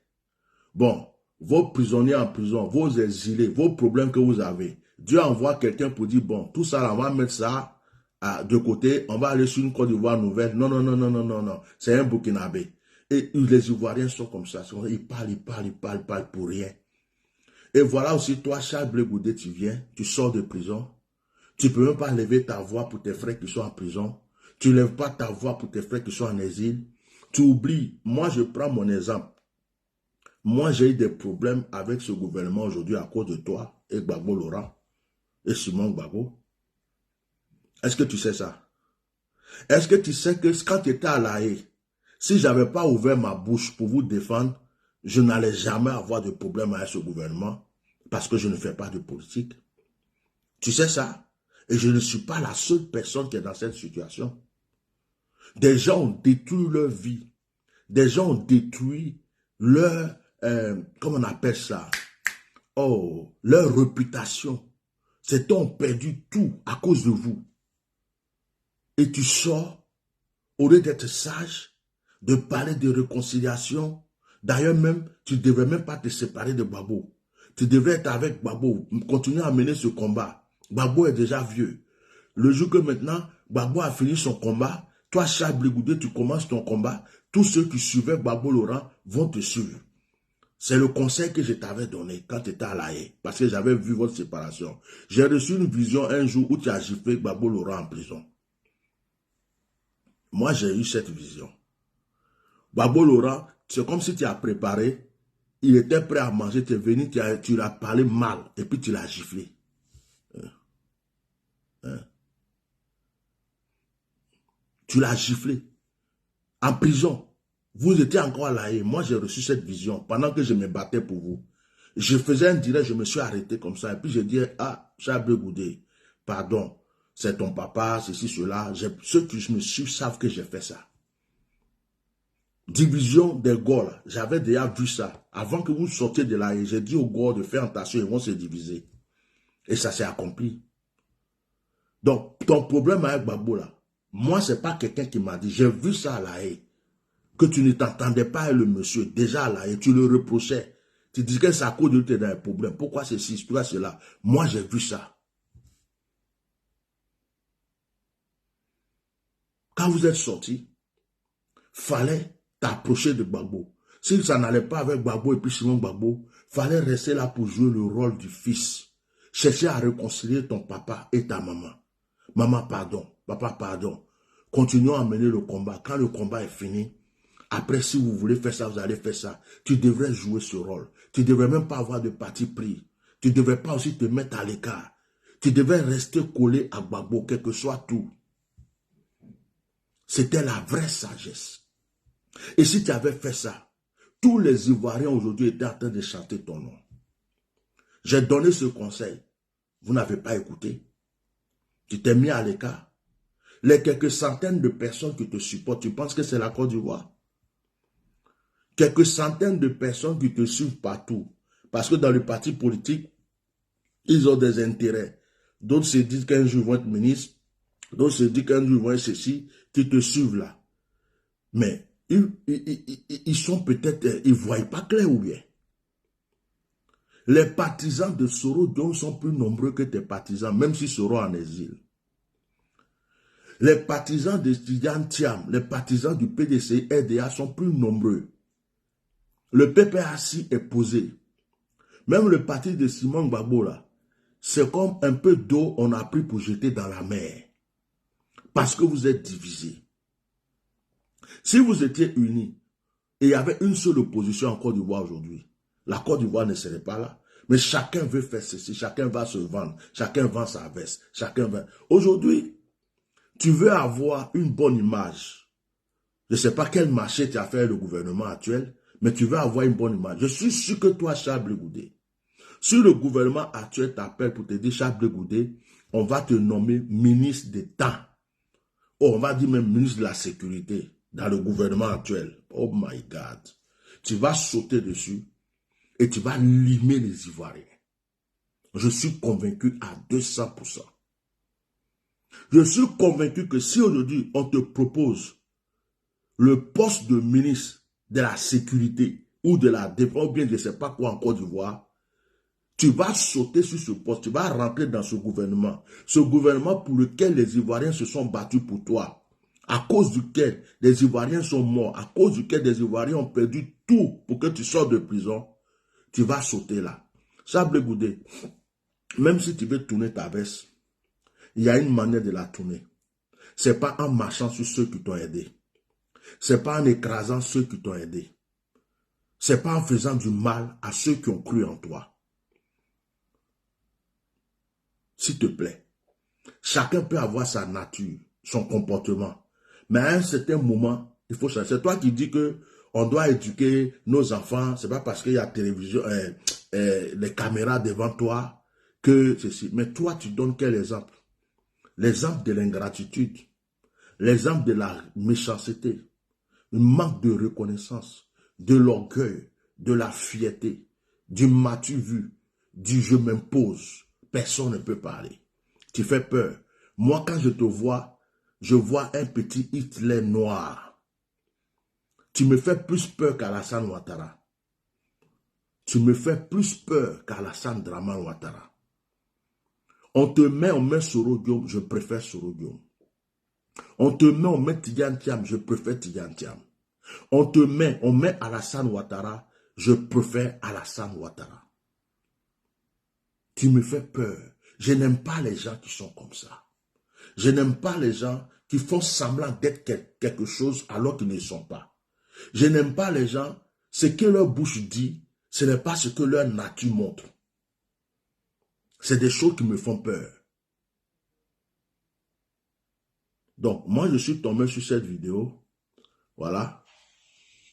Bon, vos prisonniers en prison, vos exilés, vos problèmes que vous avez, Dieu envoie quelqu'un pour dire, bon, tout ça, là, on va mettre ça de côté, on va aller sur une Côte d'Ivoire nouvelle. Non, non, non, non, non, non, non. C'est un Burkinabé. Et les Ivoiriens sont comme ça. Ils parlent pour rien. Et voilà aussi, toi, Charles Blé Goudé, tu viens, tu sors de prison. Tu ne peux même pas lever ta voix pour tes frères qui sont en prison. Tu ne lèves pas ta voix pour tes frères qui sont en exil. Tu oublies. Moi, je prends mon exemple. Moi, j'ai eu des problèmes avec ce gouvernement aujourd'hui à cause de toi et Gbagbo Laurent et Simon Gbagbo. Est-ce que tu sais ça? Est-ce que tu sais que quand tu étais à La Haye, si je n'avais pas ouvert ma bouche pour vous défendre, je n'allais jamais avoir de problème avec ce gouvernement parce que je ne fais pas de politique. Tu sais ça? Et je ne suis pas la seule personne qui est dans cette situation. Des gens ont détruit leur vie. Des gens ont détruit leur, comment on appelle ça? Oh, leur réputation. Ces gens ont perdu tout à cause de vous. Et tu sors, au lieu d'être sage, de parler de réconciliation. D'ailleurs même, tu ne devrais même pas te séparer de Gbagbo. Tu devrais être avec Gbagbo, continuer à mener ce combat. Gbagbo est déjà vieux. Le jour que maintenant, Gbagbo a fini son combat, toi, Charles Blé Goudé, tu commences ton combat, tous ceux qui suivaient Gbagbo Laurent vont te suivre. C'est le conseil que je t'avais donné quand tu étais à La Haye, parce que j'avais vu votre séparation. J'ai reçu une vision un jour où tu as giflé Gbagbo Laurent en prison. Moi, j'ai eu cette vision. Gbagbo Laurent, c'est comme si tu as préparé, il était prêt à manger, tu es venu, tu l'as parlé mal, et puis tu l'as giflé. Tu l'as giflé. En prison. Vous étiez encore à La Haye. Moi, j'ai reçu cette vision pendant que je me battais pour vous. Je faisais un direct, je me suis arrêté comme ça. Et puis, je disais, ah, Charles Blé Goudé, pardon, c'est ton papa, ceci, cela. Ceux qui me suivent savent que j'ai fait ça. Division des Gaules. J'avais déjà vu ça. Avant que vous sortiez de La Haye, j'ai dit aux Gaules de faire attention, ils vont se diviser. Et ça s'est accompli. Donc, ton problème avec Gbagbo là, moi, ce n'est pas quelqu'un qui m'a dit, j'ai vu ça à La Haye, que tu ne t'entendais pas avec le monsieur, déjà à La Haye, tu le reprochais. Tu disais que c'est à cause de tes problèmes. Pourquoi ceci, pourquoi cela? Moi, j'ai vu ça. Quand vous êtes sorti, fallait t'approcher de Gbagbo. Si ça n'allait pas avec Gbagbo et puis Simon Gbagbo, fallait rester là pour jouer le rôle du fils. Chercher à réconcilier ton papa et ta maman. Maman, pardon. Papa, pardon. Continuons à mener le combat. Quand le combat est fini, après, si vous voulez faire ça, vous allez faire ça. Tu devrais jouer ce rôle. Tu ne devrais même pas avoir de parti pris. Tu ne devrais pas aussi te mettre à l'écart. Tu devrais rester collé à Gbagbo, quel que soit tout. C'était la vraie sagesse. Et si tu avais fait ça, tous les Ivoiriens aujourd'hui étaient en train de chanter ton nom. J'ai donné ce conseil. Vous n'avez pas écouté. Tu t'es mis à l'écart. Les quelques centaines de personnes qui te supportent, tu penses que c'est la Côte d'Ivoire? Quelques centaines de personnes qui te suivent partout. Parce que dans le parti politique, ils ont des intérêts. D'autres se disent qu'un jour ils vont être ministres. D'autres se disent qu'un jour ils vont être ceci. Qui te suivent là. Mais ils sont peut-être, ils ne voient pas clair ou bien. Les partisans de Soro sont plus nombreux que tes partisans, même si Soro en exil. Les partisans de Tidiane Thiam, les partisans du PDC, RDA sont plus nombreux. Le PPAC est posé. Même le parti de Simon Gbagbo là, c'est comme un peu d'eau on a pris pour jeter dans la mer. Parce que vous êtes divisés. Si vous étiez unis, et il y avait une seule opposition en Côte d'Ivoire aujourd'hui, la Côte d'Ivoire ne serait pas là. Mais chacun veut faire ceci, chacun va se vendre, chacun vend sa veste, chacun veut. Aujourd'hui, tu veux avoir une bonne image. Je ne sais pas quel marché tu as fait le gouvernement actuel, mais tu veux avoir une bonne image. Je suis sûr que toi, Charles Blé Goudé, Si le gouvernement actuel t'appelle pour te dire, Chablé Goudé, on va te nommer ministre d'État. Oh, on va dire même ministre de la Sécurité dans le gouvernement actuel. Oh my God. Tu vas sauter dessus et tu vas limer les Ivoiriens. Je suis convaincu à 200%. Je suis convaincu que si aujourd'hui on te propose le poste de ministre de la Sécurité ou de la Défense, ou bien je ne sais pas quoi en Côte d'Ivoire, tu vas sauter sur ce poste, tu vas rentrer dans ce gouvernement pour lequel les Ivoiriens se sont battus pour toi, à cause duquel les Ivoiriens sont morts, à cause duquel les Ivoiriens ont perdu tout pour que tu sortes de prison, tu vas sauter là. Chablé Goudé, même si tu veux tourner ta veste, il y a une manière de la tourner. Ce n'est pas en marchant sur ceux qui t'ont aidé. Ce n'est pas en écrasant ceux qui t'ont aidé. Ce n'est pas en faisant du mal à ceux qui ont cru en toi. S'il te plaît, chacun peut avoir sa nature, son comportement. Mais à un certain moment, il faut changer. C'est toi qui dis que on doit éduquer nos enfants. Ce n'est pas parce qu'il y a télévision, les caméras devant toi que ceci. Mais toi, tu donnes quel exemple? L'exemple de l'ingratitude, l'exemple de la méchanceté, le manque de reconnaissance, de l'orgueil, de la fierté, du m'as-tu vu, du je m'impose. Personne ne peut parler. Tu fais peur. Moi, quand je te vois, je vois un petit Hitler noir. Tu me fais plus peur qu'Alassane Ouattara. Tu me fais plus peur qu'Alassane Draman Ouattara. On met Soro Diom, je préfère Soro Diom. On met Tidjane Thiam, je préfère Tidjane Thiam. On met Alassane Ouattara, je préfère Alassane Ouattara. Tu me fais peur. Je n'aime pas les gens qui sont comme ça. Je n'aime pas les gens qui font semblant d'être quelque chose alors qu'ils ne sont pas. Je n'aime pas les gens, ce que leur bouche dit, ce n'est pas ce que leur nature montre. C'est des choses qui me font peur. Donc, moi, je suis tombé sur cette vidéo. Voilà.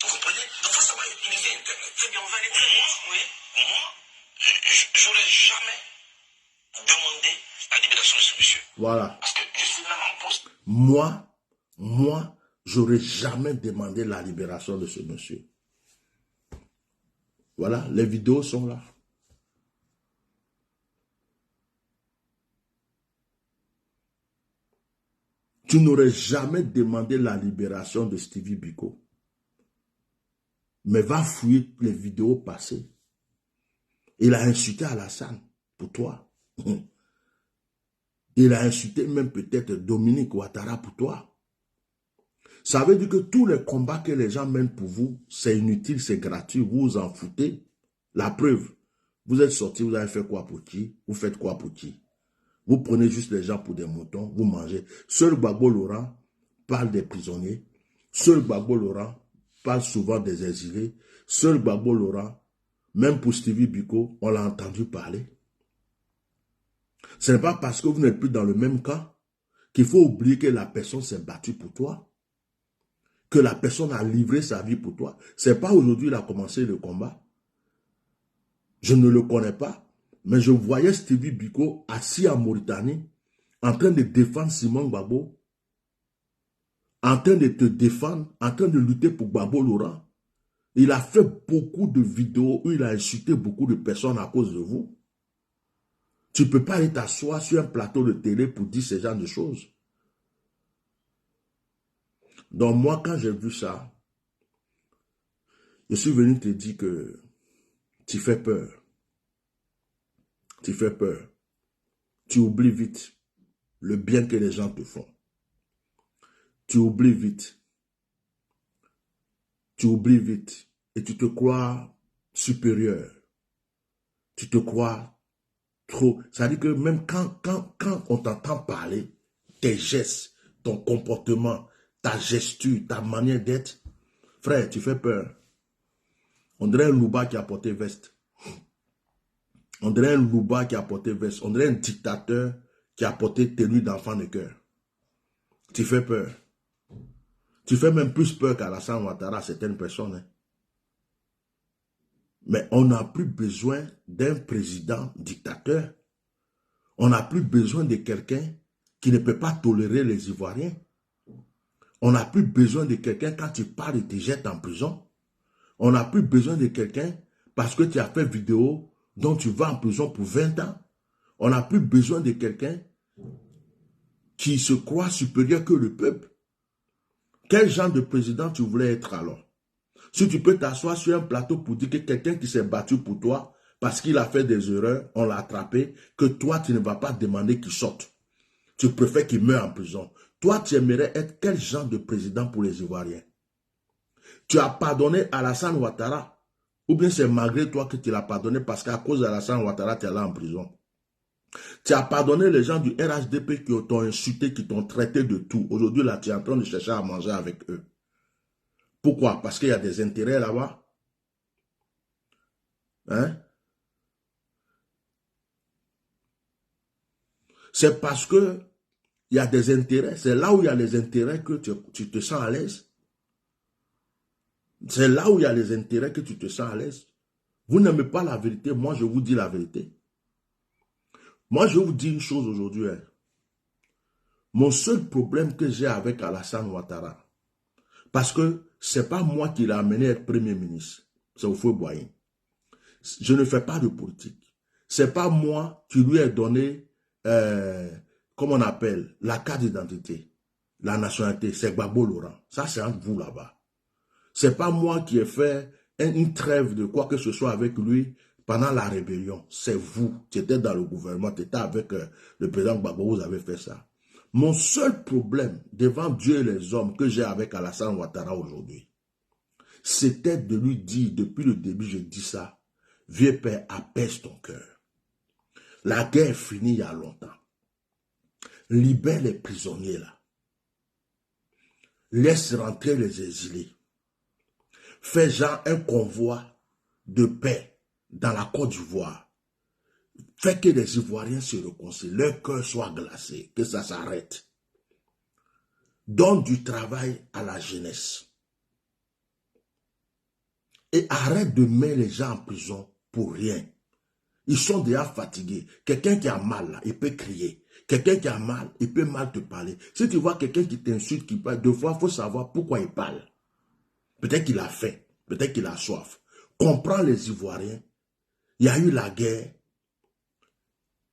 Vous comprenez? Donc, faut savoir utiliser Internet. Très bien, on va aller très loin. Oui. Moi, j'aurais jamais demandé la libération de ce monsieur. Voilà. Parce que je suis même en poste. Moi, j'aurais jamais demandé la libération de ce monsieur. Voilà, les vidéos sont là. Tu n'aurais jamais demandé la libération de Stevie Biko. Mais va fouiller les vidéos passées. Il a insulté Alassane pour toi. Il a insulté même peut-être Dominique Ouattara pour toi. Ça veut dire que tous les combats que les gens mènent pour vous, c'est inutile, c'est gratuit, vous vous en foutez. La preuve, vous êtes sorti, vous avez fait quoi pour qui? Vous faites quoi pour qui? Vous prenez juste les gens pour des moutons, vous mangez. Seul Gbagbo Laurent parle des prisonniers. Seul Gbagbo Laurent parle souvent des exilés. Seul Gbagbo Laurent, même pour Stevie Biko, on l'a entendu parler. Ce n'est pas parce que vous n'êtes plus dans le même camp qu'il faut oublier que la personne s'est battue pour toi. Que la personne a livré sa vie pour toi. Ce n'est pas aujourd'hui qu'il a commencé le combat. Je ne le connais pas. Mais je voyais Stevie Biko assis en Mauritanie, en train de défendre Simon Gbagbo, en train de te défendre, en train de lutter pour Gbagbo Laurent. Il a fait beaucoup de vidéos où il a insulté beaucoup de personnes à cause de vous. Tu ne peux pas aller t'asseoir sur un plateau de télé pour dire ce genre de choses. Donc moi, quand j'ai vu ça, je suis venu te dire que tu fais peur. Tu fais peur. Tu oublies vite le bien que les gens te font. Tu oublies vite. Tu oublies vite. Et tu te crois supérieur. Tu te crois trop. Ça veut dire que même quand on t'entend parler, tes gestes, ton comportement, ta gesture, ta manière d'être, frère, tu fais peur. On dirait un louba qui a porté veste. On dirait un louba qui a porté veste. On dirait un dictateur qui a porté tenue d'enfant de cœur. Tu fais peur. Tu fais même plus peur qu'Alassane Ouattara à certaines personnes. Hein. Mais on n'a plus besoin d'un président dictateur. On n'a plus besoin de quelqu'un qui ne peut pas tolérer les Ivoiriens. On n'a plus besoin de quelqu'un quand tu parles et te jette en prison. On n'a plus besoin de quelqu'un parce que tu as fait vidéo dont tu vas en prison pour 20 ans. On n'a plus besoin de quelqu'un qui se croit supérieur que le peuple. Quel genre de président tu voulais être alors? Si tu peux t'asseoir sur un plateau pour dire que quelqu'un qui s'est battu pour toi, parce qu'il a fait des erreurs, on l'a attrapé, que toi, tu ne vas pas demander qu'il sorte. Tu préfères qu'il meure en prison. Toi, tu aimerais être quel genre de président pour les Ivoiriens? Tu as pardonné Alassane Ouattara, ou bien c'est malgré toi que tu l'as pardonné parce qu'à cause d'Alassane Ouattara, tu es allé en prison. Tu as pardonné les gens du RHDP qui t'ont insulté, qui t'ont traité de tout. Aujourd'hui, là, tu es en train de chercher à manger avec eux. Pourquoi? Parce qu'il y a des intérêts là-bas. Hein? C'est parce que il y a des intérêts. C'est là où il y a les intérêts que tu te sens à l'aise. C'est là où il y a les intérêts que tu te sens à l'aise. Vous n'aimez pas la vérité. Moi, je vous dis la vérité. Moi, je vous dis une chose aujourd'hui. Hein. Mon seul problème que j'ai avec Alassane Ouattara, parce que ce n'est pas moi qui l'ai amené à être Premier ministre. C'est Houphouët-Boigny. Je ne fais pas de politique. Ce n'est pas moi qui lui ai donné, comment on appelle, la carte d'identité, la nationalité. C'est Gbagbo Laurent. Ça, c'est entre vous là-bas. Ce n'est pas moi qui ai fait une trêve de quoi que ce soit avec lui pendant la rébellion. C'est vous. Tu étais dans le gouvernement, tu étais avec le président Gbagbo, vous avez fait ça. Mon seul problème devant Dieu et les hommes que j'ai avec Alassane Ouattara aujourd'hui, c'était de lui dire, depuis le début, je dis ça, vieux père, apaise ton cœur. La guerre est finie il y a longtemps. Libère les prisonniers là. Laisse rentrer les exilés. Fais genre un convoi de paix dans la Côte d'Ivoire. Fais que les Ivoiriens se réconcilient, leur cœur soit glacé, que ça s'arrête. Donne du travail à la jeunesse. Et arrête de mettre les gens en prison pour rien. Ils sont déjà fatigués. Quelqu'un qui a mal, là, il peut crier. Quelqu'un qui a mal, il peut mal te parler. Si tu vois quelqu'un qui t'insulte, qui parle, deux fois, il faut savoir pourquoi il parle. Peut-être qu'il a faim, peut-être qu'il a soif. Comprends les Ivoiriens. Il y a eu la guerre.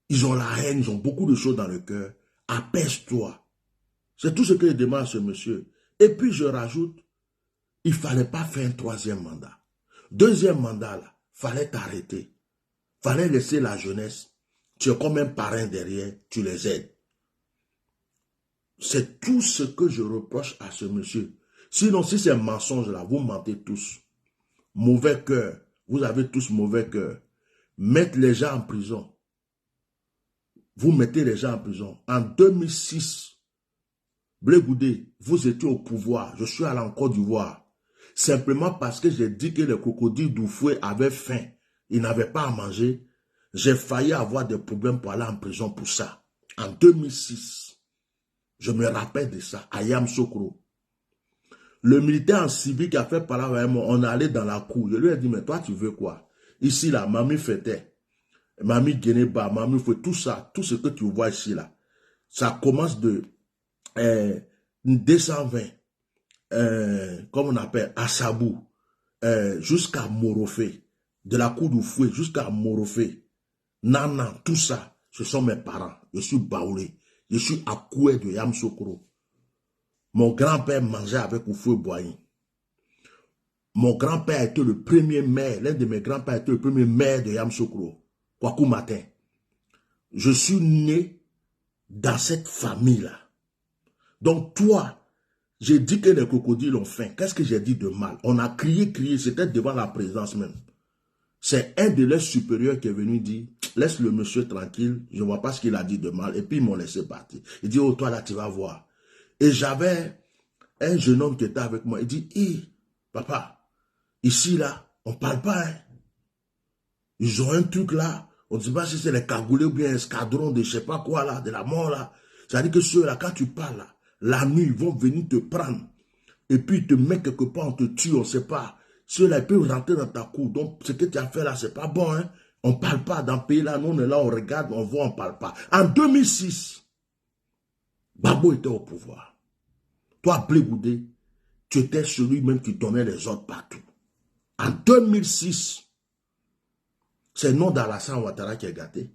Ils ont la haine, ils ont beaucoup de choses dans le cœur. Apaise-toi. C'est tout ce que je demande à ce monsieur. Et puis je rajoute, il ne fallait pas faire un troisième mandat. Deuxième mandat, là, fallait t'arrêter. Fallait laisser la jeunesse. Tu es comme un parrain derrière, tu les aides. C'est tout ce que je reproche à ce monsieur. Sinon, si c'est un mensonge là, vous mentez tous. Mauvais cœur. Vous avez tous mauvais cœur. Mettre les gens en prison. Vous mettez les gens en prison. En 2006, Blé Goudé, vous étiez au pouvoir. Je suis allé en Côte d'Ivoire. Simplement parce que j'ai dit que les crocodiles d'Houphouët avaient faim. Ils n'avaient pas à manger. J'ai failli avoir des problèmes pour aller en prison pour ça. En 2006. Je me rappelle de ça. À Yamoussoukro. Le militaire en civil qui a fait parler avec moi, on est allé dans la cour. Je lui ai dit, mais toi, tu veux quoi? Ici, là, Mamie Fete, Mamie Guénéba, Mamie Fete, tout ça, tout ce que tu vois ici, là, ça commence de 220, comme on appelle, Assabou, jusqu'à Morofé, de la cour d'Houphouët jusqu'à Morofé, Nana, tout ça, ce sont mes parents. Je suis Baoulé, je suis Akoué de Yamoussoukro. Mon grand-père mangeait avec Houphouët-Boigny. Mon grand-père a été le premier maire, l'un de mes grands-pères a été le premier maire de Yamoussoukro, Kwaku Matin. Je suis né dans cette famille-là. Donc toi, j'ai dit que les crocodiles ont faim. Qu'est-ce que j'ai dit de mal? On a crié, c'était devant la présidence même. C'est un de leurs supérieurs qui est venu dire, laisse le monsieur tranquille, je ne vois pas ce qu'il a dit de mal. Et puis ils m'ont laissé partir. Il dit, oh toi là tu vas voir. Et j'avais un jeune homme qui était avec moi. Il dit, papa, ici là, on ne parle pas. Hein. Ils ont un truc là. On ne sait pas si c'est les cagoulés ou bien un escadron de je ne sais pas quoi là, de la mort là. C'est-à-dire que ceux là, quand tu parles là, la nuit, ils vont venir te prendre. Et puis ils te mettent quelque part, on te tue, on ne sait pas. ceux-là peuvent rentrer dans ta cour. Donc, ce que tu as fait là, c'est pas bon. Hein? On ne parle pas dans le pays là. Nous, on est là, on regarde, on voit, on ne parle pas. En 2006, Gbagbo était au pouvoir. Toi, Blé Goudé, tu étais celui même qui donnait les ordres partout. En 2006, c'est le nom d'Alassane Ouattara qui est gâté.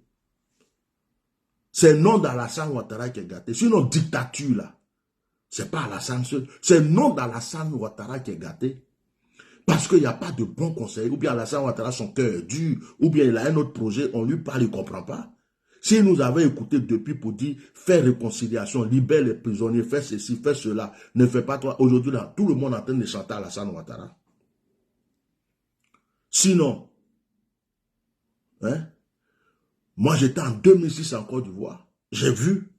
C'est le nom d'Alassane Ouattara qui est gâté. Sinon, dictature là, c'est pas Alassane seul. C'est le nom d'Alassane Ouattara qui est gâté. Parce qu'il n'y a pas de bons conseils. Ou bien Alassane Ouattara, son cœur est dur. Ou bien il a un autre projet, on lui parle, il ne comprend pas. Si nous avait écouté depuis pour dire, faire réconciliation, libère les prisonniers, fais ceci, fais cela, ne fais pas toi. Aujourd'hui, là, tout le monde est en train de chanter Alassane Ouattara. Sinon, hein, moi j'étais en 2006 en Côte d'Ivoire. J'ai vu,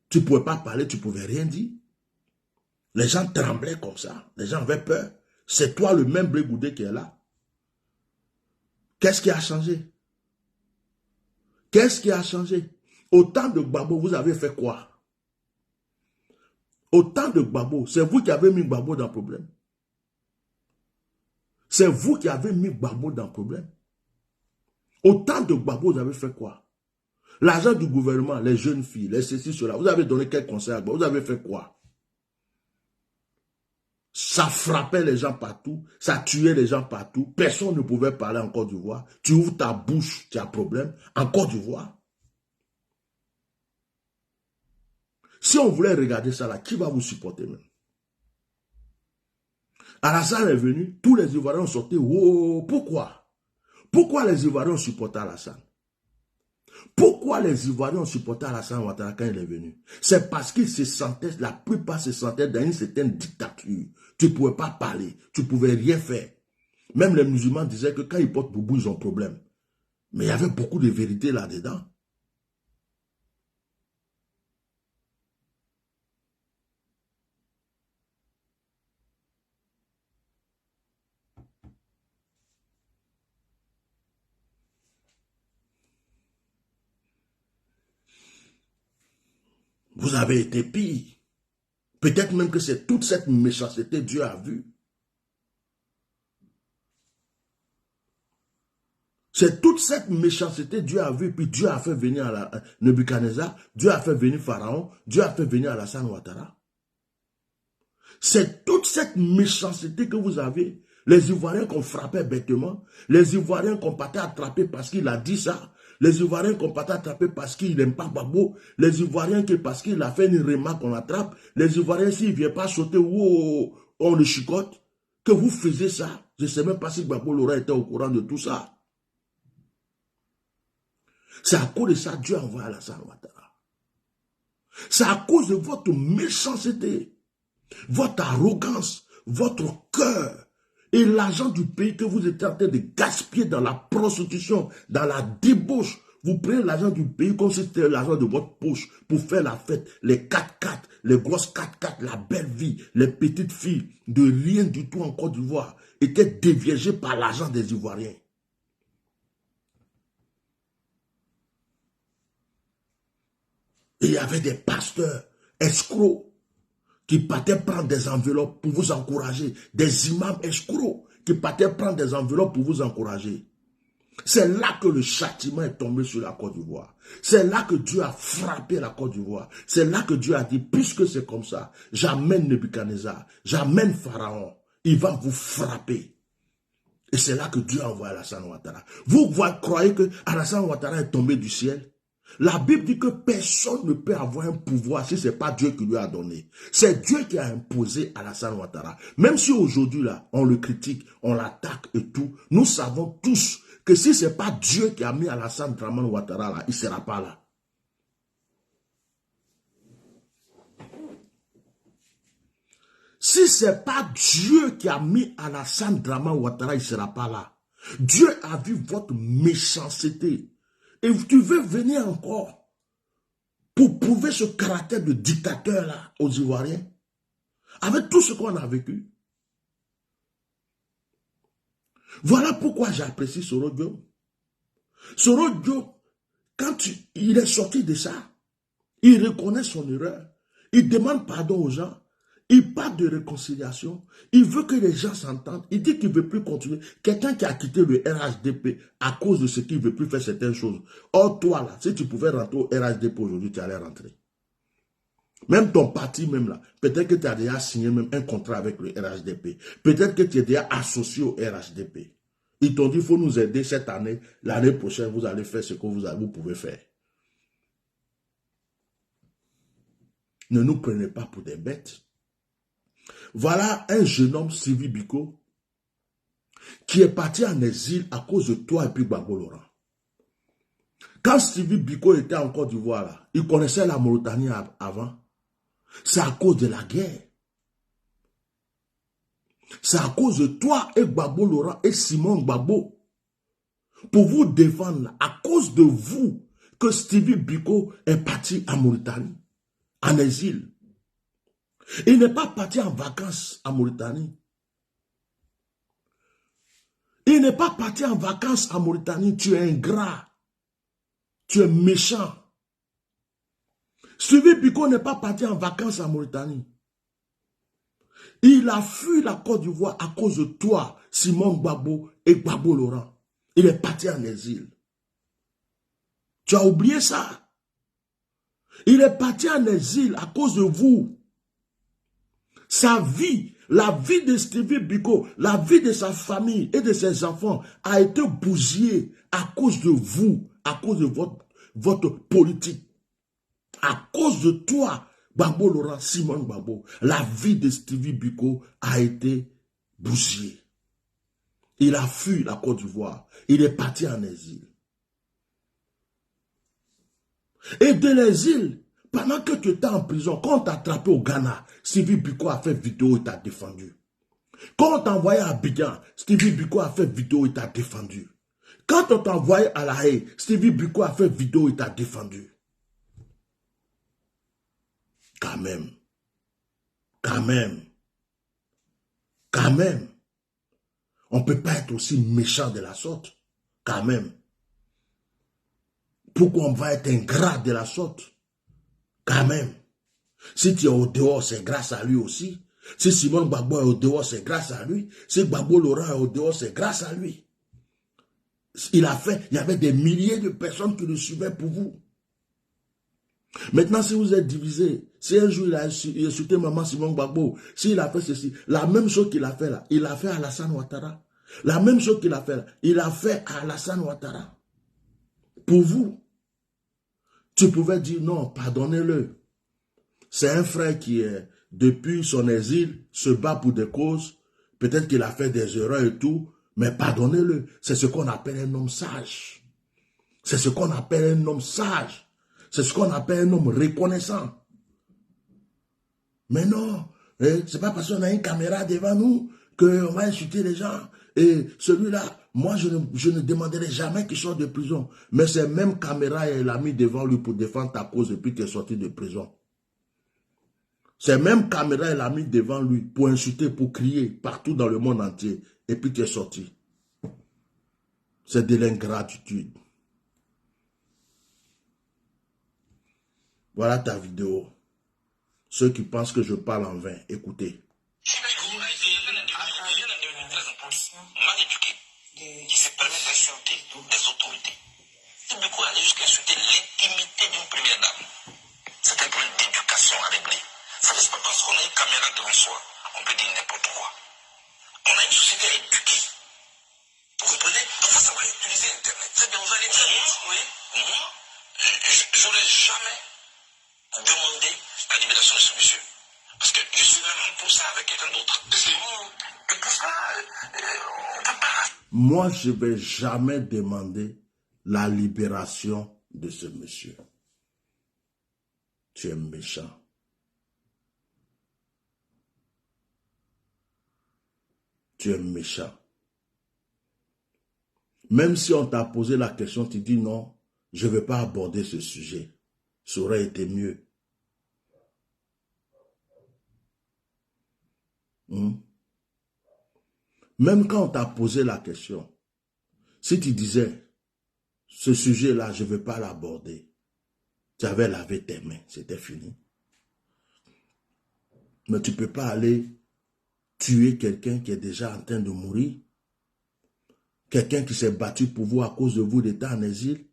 tu ne pouvais pas parler, tu ne pouvais rien dire. Les gens tremblaient comme ça. Les gens avaient peur. C'est toi le même Blé Goudé qui est là. Qu'est-ce qui a changé? Qu'est-ce qui a changé? Au temps de Gbagbo, vous avez fait quoi? Au temps de Gbagbo, c'est vous qui avez mis Gbagbo dans le problème. C'est vous qui avez mis Gbagbo dans le problème. Au temps de Gbagbo, vous avez fait quoi? L'argent du gouvernement, les jeunes filles, les ceci, cela, vous avez donné quel conseil à Gbagbo? Vous avez fait quoi? Ça frappait les gens partout, ça tuait les gens partout, personne ne pouvait parler en Côte d'Ivoire. Tu ouvres ta bouche, tu as problème. En Côte d'Ivoire. Si on voulait regarder ça là, qui va vous supporter même? Alassane est venu, tous les Ivoiriens ont sorti. Oh, pourquoi? Pourquoi les Ivoiriens ont supporté Alassane? Pourquoi les Ivoiriens ont supporté Alassane Ouattara quand il est venu? C'est parce qu'ils se sentaient, la plupart se sentaient dans une certaine dictature. Tu ne pouvais pas parler, tu ne pouvais rien faire. Même les musulmans disaient que quand ils portent boubou, ils ont problème. Mais il y avait beaucoup de vérité là-dedans. Vous avez été pire. Peut-être même que c'est toute cette méchanceté Dieu a vu. C'est toute cette méchanceté Dieu a vu, puis Dieu a fait venir Nebuchadnezzar, Dieu a fait venir Pharaon, Dieu a fait venir Alassane Ouattara. C'est toute cette méchanceté que vous avez. Les Ivoiriens qu'on frappait bêtement, les Ivoiriens qu'on partait attraper parce qu'il a dit ça, les Ivoiriens qu'on partait attraper parce qu'il n'aime pas Gbagbo, les Ivoiriens que parce qu'il a fait une remarque qu'on attrape, les Ivoiriens s'il ne vient pas sauter, oh, on le chicote, que vous faisiez ça. Je ne sais même pas si Gbagbo aurait été au courant de tout ça. C'est à cause de ça que Dieu a envoyé Alassane Ouattara. C'est à cause de votre méchanceté, votre arrogance, votre cœur et l'argent du pays que vous êtes en train de gaspiller dans la prostitution, dans la débauche. Vous prenez l'argent du pays comme si c'était l'argent de votre poche pour faire la fête, les 4x4, les grosses 4x4, la belle vie, les petites filles de rien du tout en Côte d'Ivoire étaient déviégées par l'argent des Ivoiriens. Et il y avait des pasteurs escrocs qui partaient prendre des enveloppes pour vous encourager. Des imams escrocs qui partaient prendre des enveloppes pour vous encourager. C'est là que le châtiment est tombé sur la Côte d'Ivoire. C'est là que Dieu a frappé la Côte d'Ivoire. C'est là que Dieu a dit, puisque c'est comme ça, j'amène Nebuchadnezzar, j'amène Pharaon, il va vous frapper. Et c'est là que Dieu a envoyé Alassane Ouattara. Vous croyez que Alassane Ouattara est tombé du ciel? La Bible dit que personne ne peut avoir un pouvoir si ce n'est pas Dieu qui lui a donné. C'est Dieu qui a imposé Alassane Ouattara. Même si aujourd'hui, là, on le critique, on l'attaque et tout, nous savons tous que si ce n'est pas Dieu qui a mis Alassane Dramane Ouattara là, il ne sera pas là. Si ce n'est pas Dieu qui a mis Alassane Dramane Ouattara, il ne sera pas là. Dieu a vu votre méchanceté. Et tu veux venir encore pour prouver ce caractère de dictateur-là aux Ivoiriens, avec tout ce qu'on a vécu. Voilà pourquoi j'apprécie Soro Diop. Soro Diop, quand il est sorti de ça, il reconnaît son erreur, il demande pardon aux gens, Il parle de réconciliation. Il veut que les gens s'entendent. Il dit qu'il ne veut plus continuer. Quelqu'un qui a quitté le RHDP à cause de ce qu'il ne veut plus faire certaines choses. Or, toi, là, si tu pouvais rentrer au RHDP aujourd'hui, tu allais rentrer. Même ton parti, même là, peut-être que tu as déjà signé même un contrat avec le RHDP. Peut-être que tu es déjà associé au RHDP. Ils t'ont dit, il faut nous aider cette année. L'année prochaine, vous allez faire ce que vous pouvez faire. Ne nous prenez pas pour des bêtes. Voilà un jeune homme, Stevie Biko, qui est parti en exil à cause de toi et puis Gbagbo Laurent. Quand Stevie Biko était en Côte d'Ivoire, là, il connaissait la Mauritanie avant. C'est à cause de la guerre. C'est à cause de toi et Gbagbo Laurent et Simon Gbagbo. Pour vous défendre, là, à cause de vous, que Stevie Biko est parti en Mauritanie, en exil. Il n'est pas parti en vacances en Mauritanie. Il n'est pas parti en vacances en Mauritanie. Tu es ingrat. Tu es méchant. Stevie Biko n'est pas parti en vacances en Mauritanie. Il a fui la Côte d'Ivoire à cause de toi, Simon Gbagbo et Gbagbo Laurent. Il est parti en exil. Tu as oublié ça? Il est parti en exil à cause de vous. Sa vie, la vie de Stevie Biko, la vie de sa famille et de ses enfants a été bousillée à cause de vous, à cause de votre politique. À cause de toi, Gbagbo Laurent, Simon Gbagbo, la vie de Stevie Biko a été bousillée. Il a fui la Côte d'Ivoire. Il est parti en exil. Et de l'exil, pendant que tu étais en prison, quand on t'a attrapé au Ghana, Stevie Biko a fait vidéo et t'a défendu. Quand on t'a envoyé à Abidjan, Stevie Biko a fait vidéo et t'a défendu. Quand on t'a envoyé à La Haye, Stevie Biko a fait vidéo et t'a défendu. Quand même. Quand même. Quand même. On ne peut pas être aussi méchant de la sorte. Quand même. Pourquoi on va être ingrat de la sorte? Quand même. Si tu es au dehors, c'est grâce à lui aussi. Si Simon Gbagbo est au dehors, c'est grâce à lui. Si Gbagbo Laurent est au dehors, c'est grâce à lui. Il y avait des milliers de personnes qui le suivaient pour vous. Maintenant, si vous êtes divisé, si un jour il a insulté maman Simon Gbagbo, s'il a fait ceci, la même chose qu'il a fait là, il a fait à Alassane Ouattara. La même chose qu'il a fait là, il a fait à Alassane Ouattara. Pour vous, tu pouvais dire non, pardonnez-le. C'est un frère qui, depuis son exil, se bat pour des causes. Peut-être qu'il a fait des erreurs et tout, mais pardonnez-le. C'est ce qu'on appelle un homme sage. C'est ce qu'on appelle un homme sage. C'est ce qu'on appelle un homme reconnaissant. Mais non, c'est pas parce qu'on a une caméra devant nous qu'on va insulter les gens. Et celui-là, moi je ne demanderai jamais qu'il sorte de prison. Mais cette même caméra, elle l'a mis devant lui pour défendre ta cause depuis qu'il est sorti de prison. Cette même caméra, elle l'a mis devant lui pour insulter, pour crier partout dans le monde entier. Et puis tu es sorti. C'est de l'ingratitude. Voilà ta vidéo. Ceux qui pensent que je parle en vain, écoutez. Mal éduqué, qui se permet d'insulter des autorités. Stevie Biko allait jusqu'à insulter l'intimité d'une première dame. C'est un problème d'éducation à régler. Ça ne se pas parce qu'on a une caméra devant soi, on peut dire n'importe quoi. On a une société éduquée. Vous comprenez? Donc faut savoir utiliser Internet. C'est bien, vous allez dire, moi, j'aurais jamais demandé la libération de ce monsieur. Parce que je suis vraiment pour ça avec quelqu'un d'autre. Et pour ça, on peut pas. Moi, je ne vais jamais demander la libération de ce monsieur. Tu es méchant. Tu es méchant. Même si on t'a posé la question, tu dis non, je ne vais pas aborder ce sujet. Ça aurait été mieux. Même quand on t'a posé la question, si tu disais, ce sujet-là, je ne vais pas l'aborder, tu avais lavé tes mains, c'était fini. Mais tu ne peux pas aller tuer quelqu'un qui est déjà en train de mourir. Quelqu'un qui s'est battu pour vous, à cause de vous, il était en exil.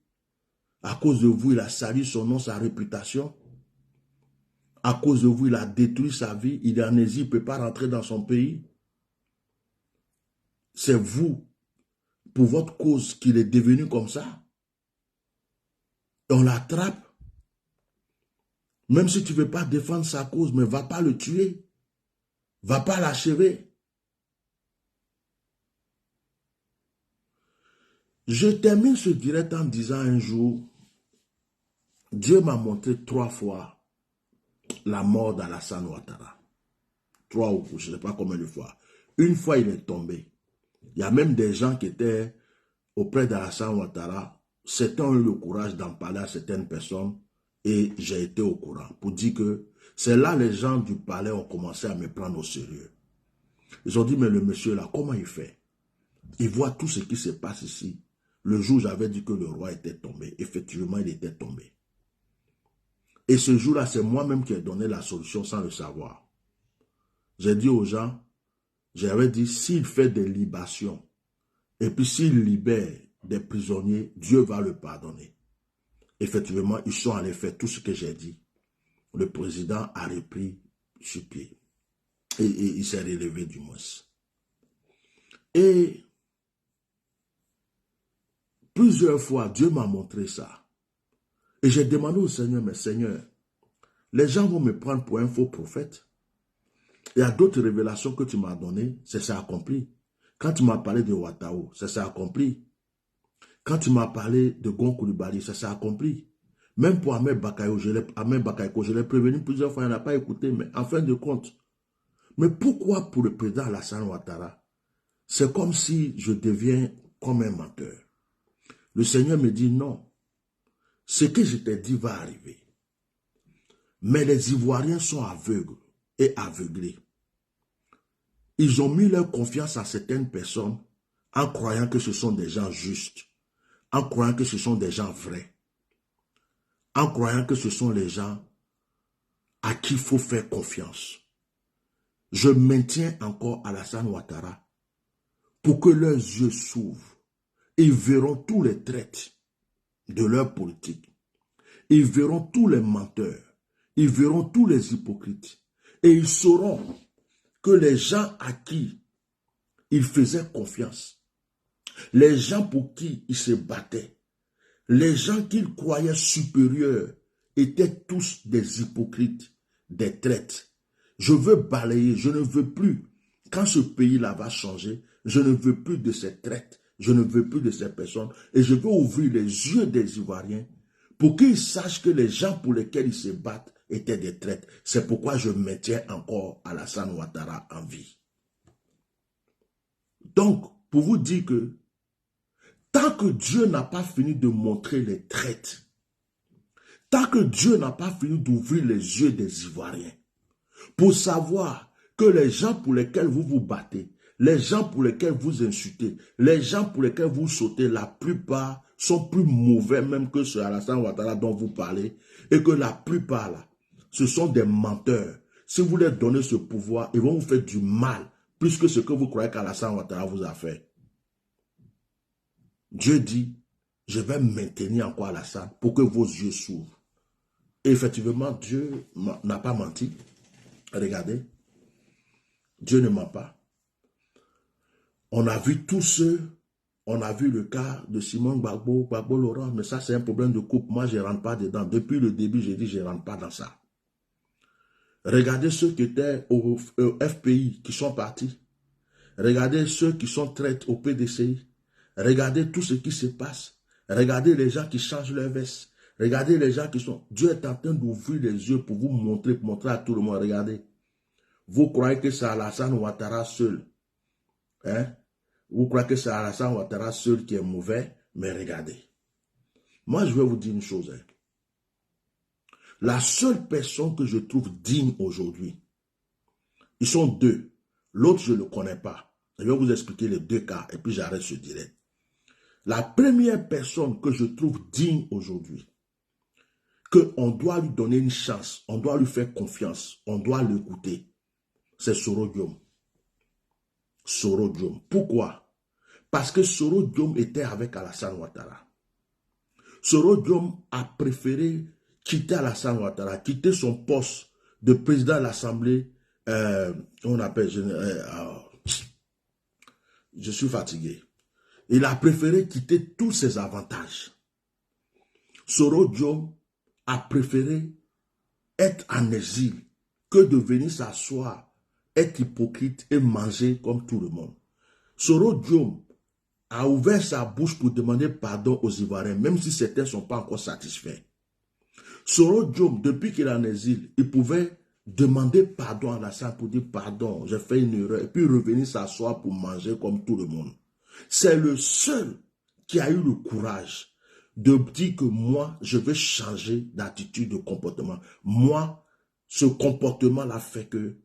À cause de vous, il a sali son nom, sa réputation. À cause de vous, il a détruit sa vie. Il est en exil, il ne peut pas rentrer dans son pays. C'est vous, pour votre cause, qu'il est devenu comme ça. On l'attrape. Même si tu ne veux pas défendre sa cause, mais va pas le tuer. Va pas l'achever. Je termine ce direct en disant un jour, Dieu m'a montré 3 fois la mort d'Alassane Ouattara. 3 ou je ne sais pas combien de fois. Une fois, il est tombé. Il y a même des gens qui étaient auprès d'Alassane Ouattara. Certains ont eu le courage d'en parler à certaines personnes et j'ai été au courant pour dire que c'est là les gens du palais ont commencé à me prendre au sérieux. Ils ont dit, mais le monsieur là, comment il fait? Il voit tout ce qui se passe ici. Le jour où j'avais dit que le roi était tombé, effectivement, il était tombé. Et ce jour-là, c'est moi-même qui ai donné la solution sans le savoir. J'ai dit aux gens, j'avais dit, s'il fait des libations, et puis s'il libère des prisonniers, Dieu va le pardonner. Effectivement, ils sont allés faire tout ce que j'ai dit. Le président a repris sur pied. Et il s'est relevé du moins. Et plusieurs fois, Dieu m'a montré ça. Et j'ai demandé au Seigneur, mais Seigneur, les gens vont me prendre pour un faux prophète. Il y a d'autres révélations que tu m'as données, c'est ça accompli. Quand tu m'as parlé de Ouattao, c'est ça accompli. Quand tu m'as parlé de Gon Coulibaly, c'est ça accompli. Même pour Ahmed Bakayoko, je l'ai prévenu plusieurs fois, il n'a pas écouté, mais en fin de compte. Mais pourquoi pour le président Alassane Ouattara, c'est comme si je deviens comme un menteur. Le Seigneur me dit non. Ce que je t'ai dit va arriver. Mais les Ivoiriens sont aveugles et aveuglés. Ils ont mis leur confiance à certaines personnes en croyant que ce sont des gens justes, en croyant que ce sont des gens vrais, en croyant que ce sont les gens à qui il faut faire confiance. Je maintiens encore Alassane Ouattara pour que leurs yeux s'ouvrent. Ils verront tous les traites de leur politique. Ils verront tous les menteurs. Ils verront tous les hypocrites. Et ils sauront que les gens à qui ils faisaient confiance, les gens pour qui ils se battaient, les gens qu'ils croyaient supérieurs étaient tous des hypocrites, des traites. Je veux balayer, je ne veux plus. Quand ce pays-là va changer, je ne veux plus de ces traites, je ne veux plus de ces personnes. Et je veux ouvrir les yeux des Ivoiriens pour qu'ils sachent que les gens pour lesquels ils se battent étaient des traites. C'est pourquoi je maintiens encore Alassane Ouattara en vie. Donc, pour vous dire que tant que Dieu n'a pas fini de montrer les traites, tant que Dieu n'a pas fini d'ouvrir les yeux des Ivoiriens, pour savoir que les gens pour lesquels vous vous battez, les gens pour lesquels vous insultez, les gens pour lesquels vous sautez, la plupart sont plus mauvais même que ce Alassane Ouattara dont vous parlez, et que la plupart là, ce sont des menteurs. Si vous leur donnez ce pouvoir, ils vont vous faire du mal, plus que ce que vous croyez qu'Alassane Ouattara vous a fait. Dieu dit, je vais maintenir encore Alassane pour que vos yeux s'ouvrent. Et effectivement, Dieu n'a pas menti. Regardez, Dieu ne ment pas. On a vu tous ceux, on a vu le cas de Simon Gbagbo Laurent, mais ça c'est un problème de couple. Moi, je ne rentre pas dedans. Depuis le début, j'ai dit, je ne rentre pas dans ça. Regardez ceux qui étaient au FPI, qui sont partis. Regardez ceux qui sont traites au PDCI. Regardez tout ce qui se passe. Regardez les gens qui changent leur veste. Regardez les gens qui sont... Dieu est en train d'ouvrir les yeux pour vous montrer, pour montrer à tout le monde. Regardez. Vous croyez que c'est Alassane Ouattara seul. Hein? Vous croyez que c'est Alassane Ouattara seul qui est mauvais. Mais regardez. Moi, je vais vous dire une chose. Hein. La seule personne que je trouve digne aujourd'hui, ils sont deux. L'autre, je ne le connais pas. Je vais vous expliquer les deux cas et puis j'arrête ce direct. La première personne que je trouve digne aujourd'hui, qu'on doit lui donner une chance, on doit lui faire confiance, on doit l'écouter, c'est Soro Diom. Soro Diom. Pourquoi? Parce que Soro Diom était avec Alassane Ouattara. Soro Diom a préféré quitter Alassane Ouattara, quitter son poste de président de l'Assemblée, on appelle, je suis fatigué. Il a préféré quitter tous ses avantages. Soro Diom a préféré être en exil que de venir s'asseoir, être hypocrite et manger comme tout le monde. Soro Diom a ouvert sa bouche pour demander pardon aux Ivoiriens, même si certains ne sont pas encore satisfaits. Soro Diom, depuis qu'il est en exil, il pouvait demander pardon à Alassane pour dire pardon, j'ai fait une erreur, et puis revenir s'asseoir pour manger comme tout le monde. C'est le seul qui a eu le courage de dire que moi, je vais changer d'attitude, de comportement. Moi, ce comportement-là fait que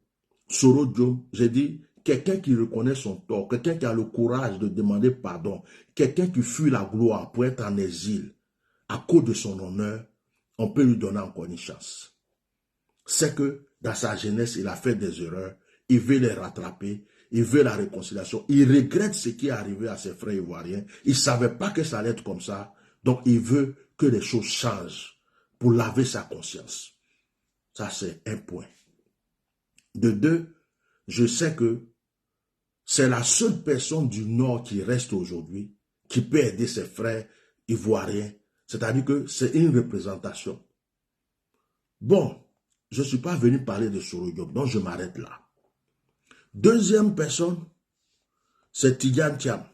Soro Diom, j'ai dit, quelqu'un qui reconnaît son tort, quelqu'un qui a le courage de demander pardon, quelqu'un qui fuit la gloire pour être en exil à cause de son honneur, on peut lui donner encore une chance. C'est que dans sa jeunesse, il a fait des erreurs, il veut les rattraper, il veut la réconciliation, il regrette ce qui est arrivé à ses frères ivoiriens, il ne savait pas que ça allait être comme ça, donc il veut que les choses changent pour laver sa conscience. Ça, c'est un point. De deux, je sais que c'est la seule personne du Nord qui reste aujourd'hui, qui peut aider ses frères ivoiriens. C'est-à-dire que c'est une représentation. Bon, je ne suis pas venu parler de Soro Diom, donc je m'arrête là. Deuxième personne, c'est Tidjane Thiam.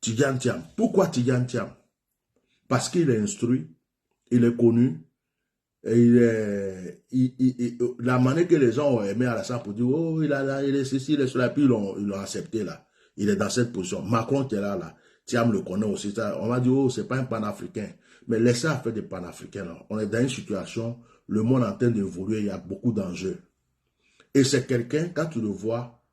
Tidjane Thiam. Pourquoi Tidjane Thiam? Parce qu'il est instruit, il est connu, et la manière que les gens ont aimé Alassane pour dire, oh, il est ceci, il est cela, puis ils l'ont accepté là. Il est dans cette position. Macron qui est là, Thiam le connaît aussi. On va dire, oh, c'est pas un panafricain. Mais laissez faire des panafricains là. On est dans une situation, le monde est en train d'évoluer, il y a beaucoup d'enjeux. Et c'est quelqu'un, quand tu le vois,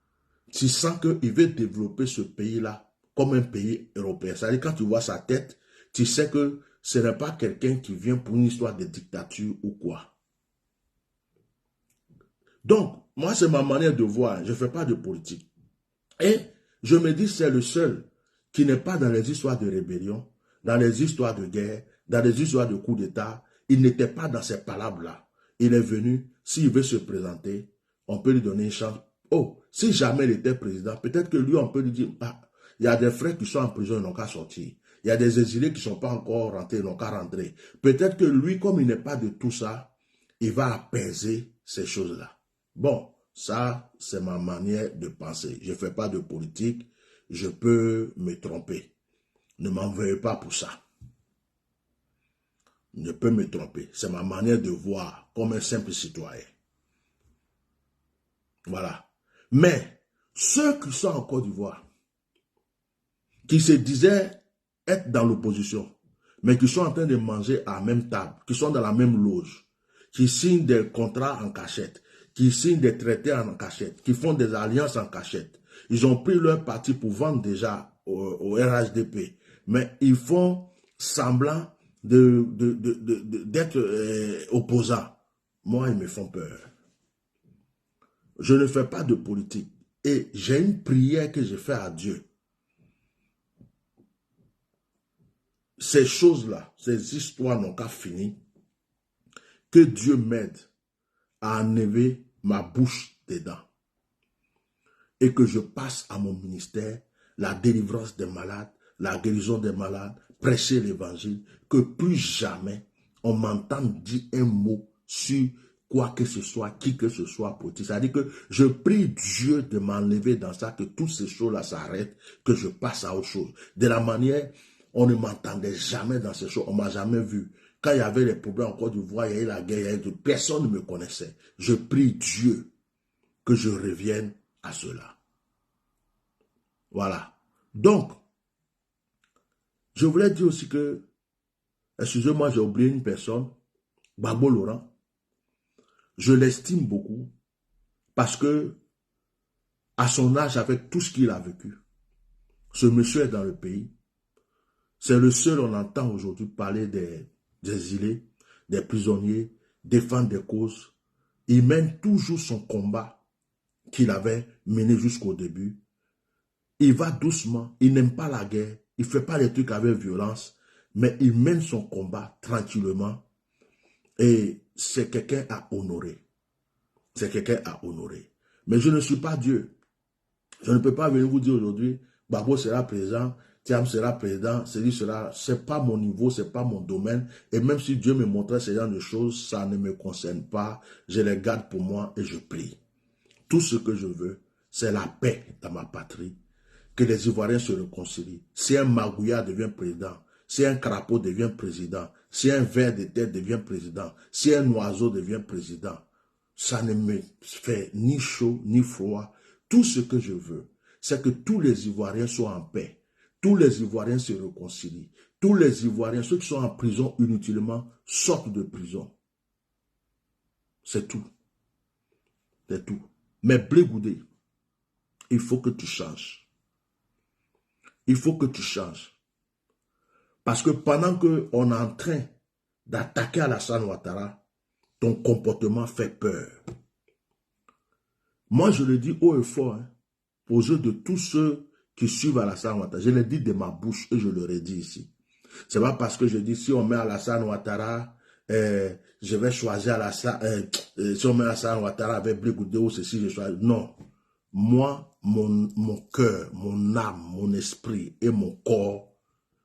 tu sens qu'il veut développer ce pays-là comme un pays européen. C'est-à-dire, quand tu vois sa tête, tu sais que ce n'est pas quelqu'un qui vient pour une histoire de dictature ou quoi. Donc, moi, c'est ma manière de voir. Je ne fais pas de politique. Et je me dis, c'est le seul qui n'est pas dans les histoires de rébellion, dans les histoires de guerre, dans les histoires de coup d'État. Il n'était pas dans ces palabres-là. Il est venu, s'il veut se présenter, on peut lui donner une chance. Oh, si jamais il était président, peut-être que lui, on peut lui dire, ah, il y a des frères qui sont en prison, ils n'ont qu'à sortir. Il y a des exilés qui ne sont pas encore rentrés, ils n'ont qu'à rentrer. Peut-être que lui, comme il n'est pas de tout ça, il va apaiser ces choses-là. Bon, ça, c'est ma manière de penser. Je ne fais pas de politique, je peux me tromper. Ne m'en veuillez pas pour ça. Je peux me tromper. C'est ma manière de voir comme un simple citoyen. Voilà. Mais ceux qui sont en Côte d'Ivoire, qui se disaient être dans l'opposition, mais qui sont en train de manger à la même table, qui sont dans la même loge, qui signent des contrats en cachette, qui signent des traités en cachette, qui font des alliances en cachette. Ils ont pris leur parti pour vendre déjà au RHDP, mais ils font semblant d'être opposants. Moi, ils me font peur. Je ne fais pas de politique. Et j'ai une prière que je fais à Dieu. Ces choses-là, ces histoires n'ont qu'à finir. Que Dieu m'aide à enlever ma bouche des dents. Et que je passe à mon ministère la délivrance des malades, la guérison des malades, prêcher l'évangile. Que plus jamais on m'entende dire un mot sur quoi que ce soit, qui que ce soit politique. C'est-à-dire que je prie Dieu de m'enlever dans ça, que toutes ces choses-là s'arrêtent, que je passe à autre chose. De la manière, on ne m'entendait jamais dans ces choses, on ne m'a jamais vu. Quand il y avait les problèmes en Côte d'Ivoire, il y avait la guerre, personne ne me connaissait. Je prie Dieu que je revienne à cela. Voilà. Donc, je voulais dire aussi que, excusez-moi, j'ai oublié une personne, Gbagbo Laurent. Je l'estime beaucoup parce que, à son âge, avec tout ce qu'il a vécu, ce monsieur est dans le pays. C'est le seul, on entend aujourd'hui parler des exilés, des prisonniers, défendre des causes. Il mène toujours son combat qu'il avait mené jusqu'au début. Il va doucement, il n'aime pas la guerre, il ne fait pas les trucs avec violence, mais il mène son combat tranquillement et c'est quelqu'un à honorer. C'est quelqu'un à honorer. Mais je ne suis pas Dieu. Je ne peux pas venir vous dire aujourd'hui, Gbagbo sera président, Thiam sera président, c'est pas mon niveau, c'est pas mon domaine. Et même si Dieu me montrait ce genre de choses, ça ne me concerne pas. Je les garde pour moi et je prie. Tout ce que je veux, c'est la paix dans ma patrie. Que les Ivoiriens se réconcilient. Si un Magouya devient président, si un crapaud devient président, si un ver de terre devient président, si un oiseau devient président, ça ne me fait ni chaud ni froid. Tout ce que je veux, c'est que tous les Ivoiriens soient en paix. Tous les Ivoiriens se réconcilient. Tous les Ivoiriens, ceux qui sont en prison inutilement, sortent de prison. C'est tout. C'est tout. Mais Blé Goudé, il faut que tu changes. Il faut que tu changes. Parce que pendant qu'on est en train d'attaquer Alassane Ouattara, ton comportement fait peur. Moi, je le dis haut et fort, hein, aux yeux de tous ceux qui suivent Alassane Ouattara. Je l'ai dit de ma bouche et je le redis ici. C'est pas parce que je dis si on met Alassane Ouattara, je vais choisir Alassane, si on met Alassane Ouattara avec Blé Goudé ou ceci, je choisis. Non. Moi, mon cœur, mon âme, mon esprit et mon corps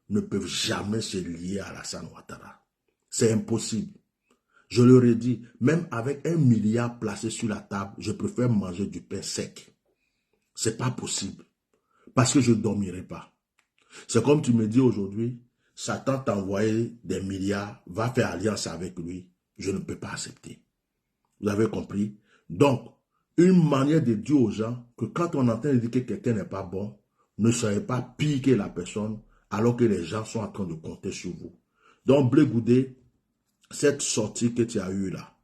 ne peuvent jamais se lier à Alassane Ouattara. C'est impossible. Je le redis, même avec 1 milliard placé sur la table, je préfère manger du pain sec. C'est pas possible. Parce que je ne dormirai pas. C'est comme tu me dis aujourd'hui, Satan t'a envoyé des milliards, va faire alliance avec lui. Je ne peux pas accepter. Vous avez compris? Donc, une manière de dire aux gens que quand on entend dire que quelqu'un n'est pas bon, ne soyez pas pire que la personne alors que les gens sont en train de compter sur vous. Donc, Blé Goudé, cette sortie que tu as eue là,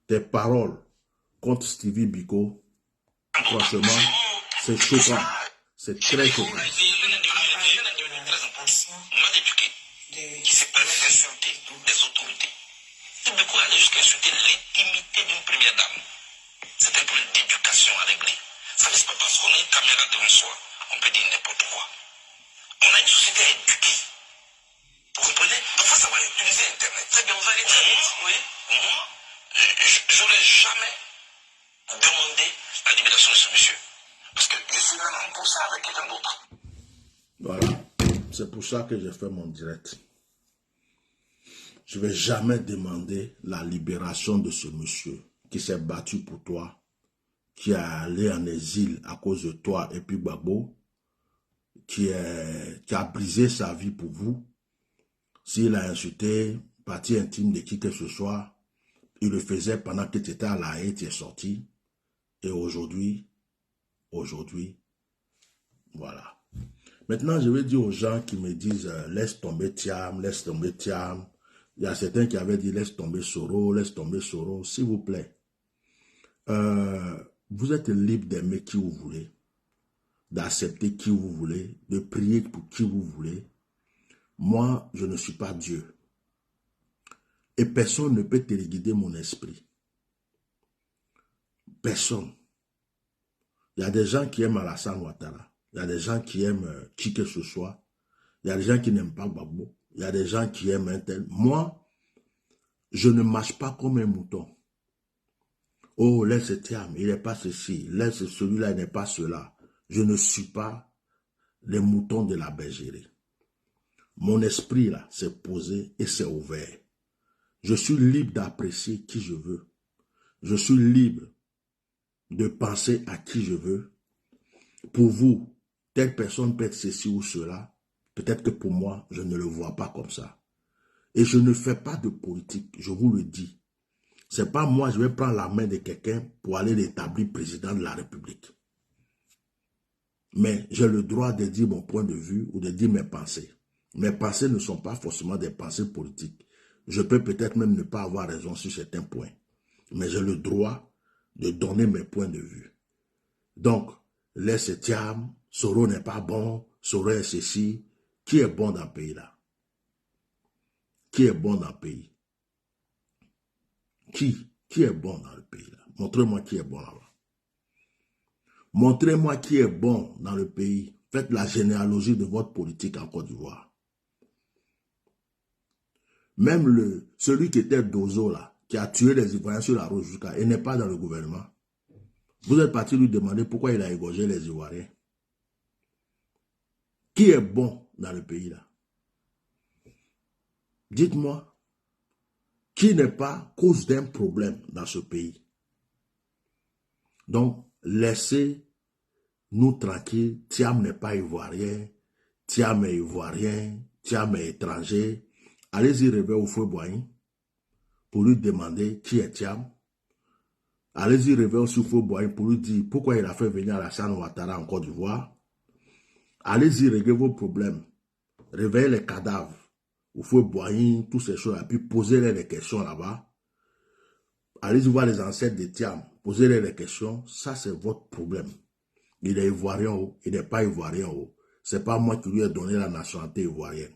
tes paroles contre Stevie Biko, franchement, c'est choquant. C'est très choquant. Qui s'est permis d'insulter des autorités. Et Biko allait jusqu'à insulter l'intimité d'une première dame. C'est un problème d'éducation à régler. Ça ne pas parce qu'on a une caméra devant soi, on peut dire n'importe quoi. On a une société à éduquer. Vous comprenez? Donc, il faut savoir utiliser Internet. C'est bien, vous allez dire. Oui. Moi, je n'aurais jamais demandé la libération de ce monsieur. Parce que je suis là pour ça avec quelqu'un d'autre. Voilà. C'est pour ça que j'ai fait mon direct. Je ne vais jamais demander la libération de ce monsieur qui s'est battu pour toi, qui est allé en exil à cause de toi et puis Gbagbo, qui a brisé sa vie pour vous. S'il a insulté partie intime de qui que ce soit, il le faisait pendant que tu étais à La Haye, tu es sorti. Et aujourd'hui, voilà. Maintenant, je vais dire aux gens qui me disent laisse tomber Thiam, laisse tomber Thiam. Il y a certains qui avaient dit laisse tomber Soro, laisse tomber Soro. S'il vous plaît, vous êtes libre d'aimer qui vous voulez, d'accepter qui vous voulez, de prier pour qui vous voulez. Moi, je ne suis pas Dieu. Et personne ne peut téléguider mon esprit. Personne. Il y a des gens qui aiment Alassane Ouattara. Il y a des gens qui aiment qui que ce soit. Il y a des gens qui n'aiment pas Gbagbo. Il y a des gens qui aiment un tel. Moi, je ne marche pas comme un mouton. Oh, laisse Thiam, il n'est pas ceci. Laisse celui-là, il n'est pas cela. Je ne suis pas les moutons de la bergerie. Mon esprit, là, s'est posé et s'est ouvert. Je suis libre d'apprécier qui je veux. Je suis libre de penser à qui je veux. Pour vous, telle personne peut être ceci ou cela. Peut-être que pour moi, je ne le vois pas comme ça. Et je ne fais pas de politique, je vous le dis. C'est pas moi, je vais prendre la main de quelqu'un pour aller l'établir président de la République. Mais j'ai le droit de dire mon point de vue ou de dire mes pensées. Mes pensées ne sont pas forcément des pensées politiques. Je peux peut-être même ne pas avoir raison sur certains points. Mais j'ai le droit de donner mes points de vue. Donc, laisse Thiam, Soro n'est pas bon, Soro est ceci. Qui est bon dans le pays là? Qui est bon dans le pays? Qui est bon dans le pays là? Montrez-moi qui est bon là-bas. Montrez-moi qui est bon dans le pays. Faites la généalogie de votre politique en Côte d'Ivoire. Même celui qui était Dozo là, qui a tué les Ivoiriens sur la route jusqu'à, il n'est pas dans le gouvernement. Vous êtes parti lui demander pourquoi il a égorgé les Ivoiriens. Qui est bon dans le pays là? Dites-moi, qui n'est pas cause d'un problème dans ce pays? Donc, laissez-nous tranquilles. Thiam n'est pas ivoirien, Thiam est ivoirien, Thiam est étranger. Allez-y rêver au feu Boigny pour lui demander qui est Thiam. Allez-y rêver aussi au feu Boigny pour lui dire pourquoi il a fait venir Alassane Ouattara en Côte d'Ivoire. Allez-y régler vos problèmes. Réveillez les cadavres au feu Boigny, toutes ces choses, et puis posez-les les questions là-bas. Allez-y voir les ancêtres de Thiam, posez-les les questions. Ça, c'est votre problème. Il est ivoirien ou il n'est pas ivoirien ou. C'est pas moi qui lui ai donné la nationalité ivoirienne.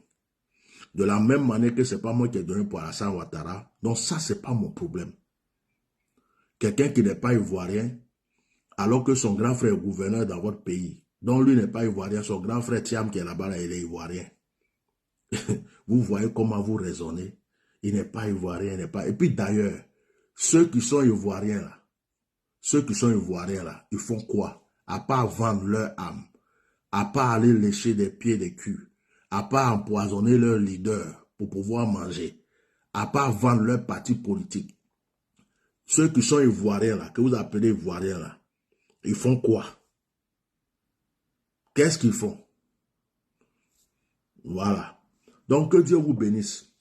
De la même manière que c'est pas moi qui ai donné pour Alassane Ouattara. Donc ça, c'est pas mon problème. Quelqu'un qui n'est pas ivoirien, alors que son grand frère est gouverneur dans votre pays, donc lui n'est pas ivoirien, son grand frère Thiam qui est là-bas, là, il est ivoirien. Vous voyez comment vous raisonnez. Il n'est pas ivoirien, il n'est pas... Et puis d'ailleurs, ceux qui sont ivoiriens là, ils font quoi? À part vendre leur âme, à part aller lécher des pieds des culs, à part empoisonner leur leader pour pouvoir manger, à part vendre leur parti politique. Ceux qui sont ivoiriens là, que vous appelez ivoiriens là, ils font quoi? Qu'est-ce qu'ils font? Voilà. Donc que Dieu vous bénisse.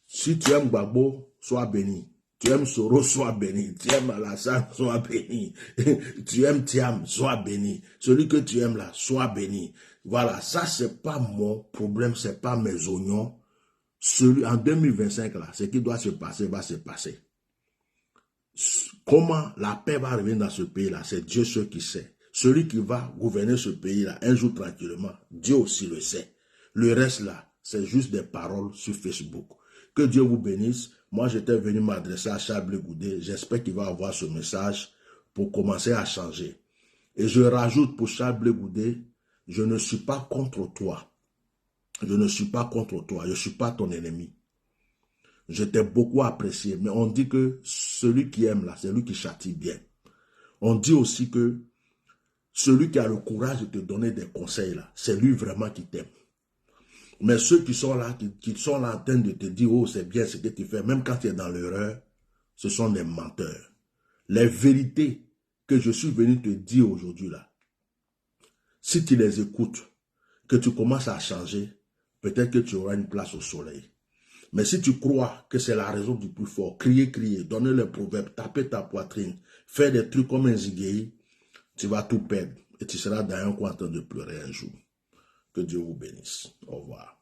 Si tu aimes Gbagbo, sois béni. Tu aimes Soro, sois béni. Tu aimes Alassane, sois béni. Tu aimes Thiam, sois béni. Celui que tu aimes là, sois béni. Voilà, ça c'est pas mon problème, c'est pas mes oignons. En 2025 là, ce qui doit se passer va se passer. Comment la paix va revenir dans ce pays là, c'est Dieu seul qui sait. Celui qui va gouverner ce pays là, un jour tranquillement, Dieu aussi le sait. Le reste là, c'est juste des paroles sur Facebook. Que Dieu vous bénisse. Moi, j'étais venu m'adresser à Charles Blé Goudé. J'espère qu'il va avoir ce message pour commencer à changer. Et je rajoute pour Charles Blé Goudé, je ne suis pas contre toi. Je ne suis pas contre toi. Je ne suis pas ton ennemi. Je t'ai beaucoup apprécié. Mais on dit que celui qui aime là, c'est lui qui châtie bien. On dit aussi que celui qui a le courage de te donner des conseils là, c'est lui vraiment qui t'aime. Mais ceux qui sont là, qui sont là en train de te dire, oh, c'est bien ce que tu fais, même quand tu es dans l'erreur, ce sont des menteurs. Les vérités que je suis venu te dire aujourd'hui là, si tu les écoutes, que tu commences à changer, peut-être que tu auras une place au soleil. Mais si tu crois que c'est la raison du plus fort, crier, donner les proverbes, taper ta poitrine, faire des trucs comme un zigueï, tu vas tout perdre et tu seras dans un coin en train de pleurer un jour. Que Dieu vous bénisse. Au revoir.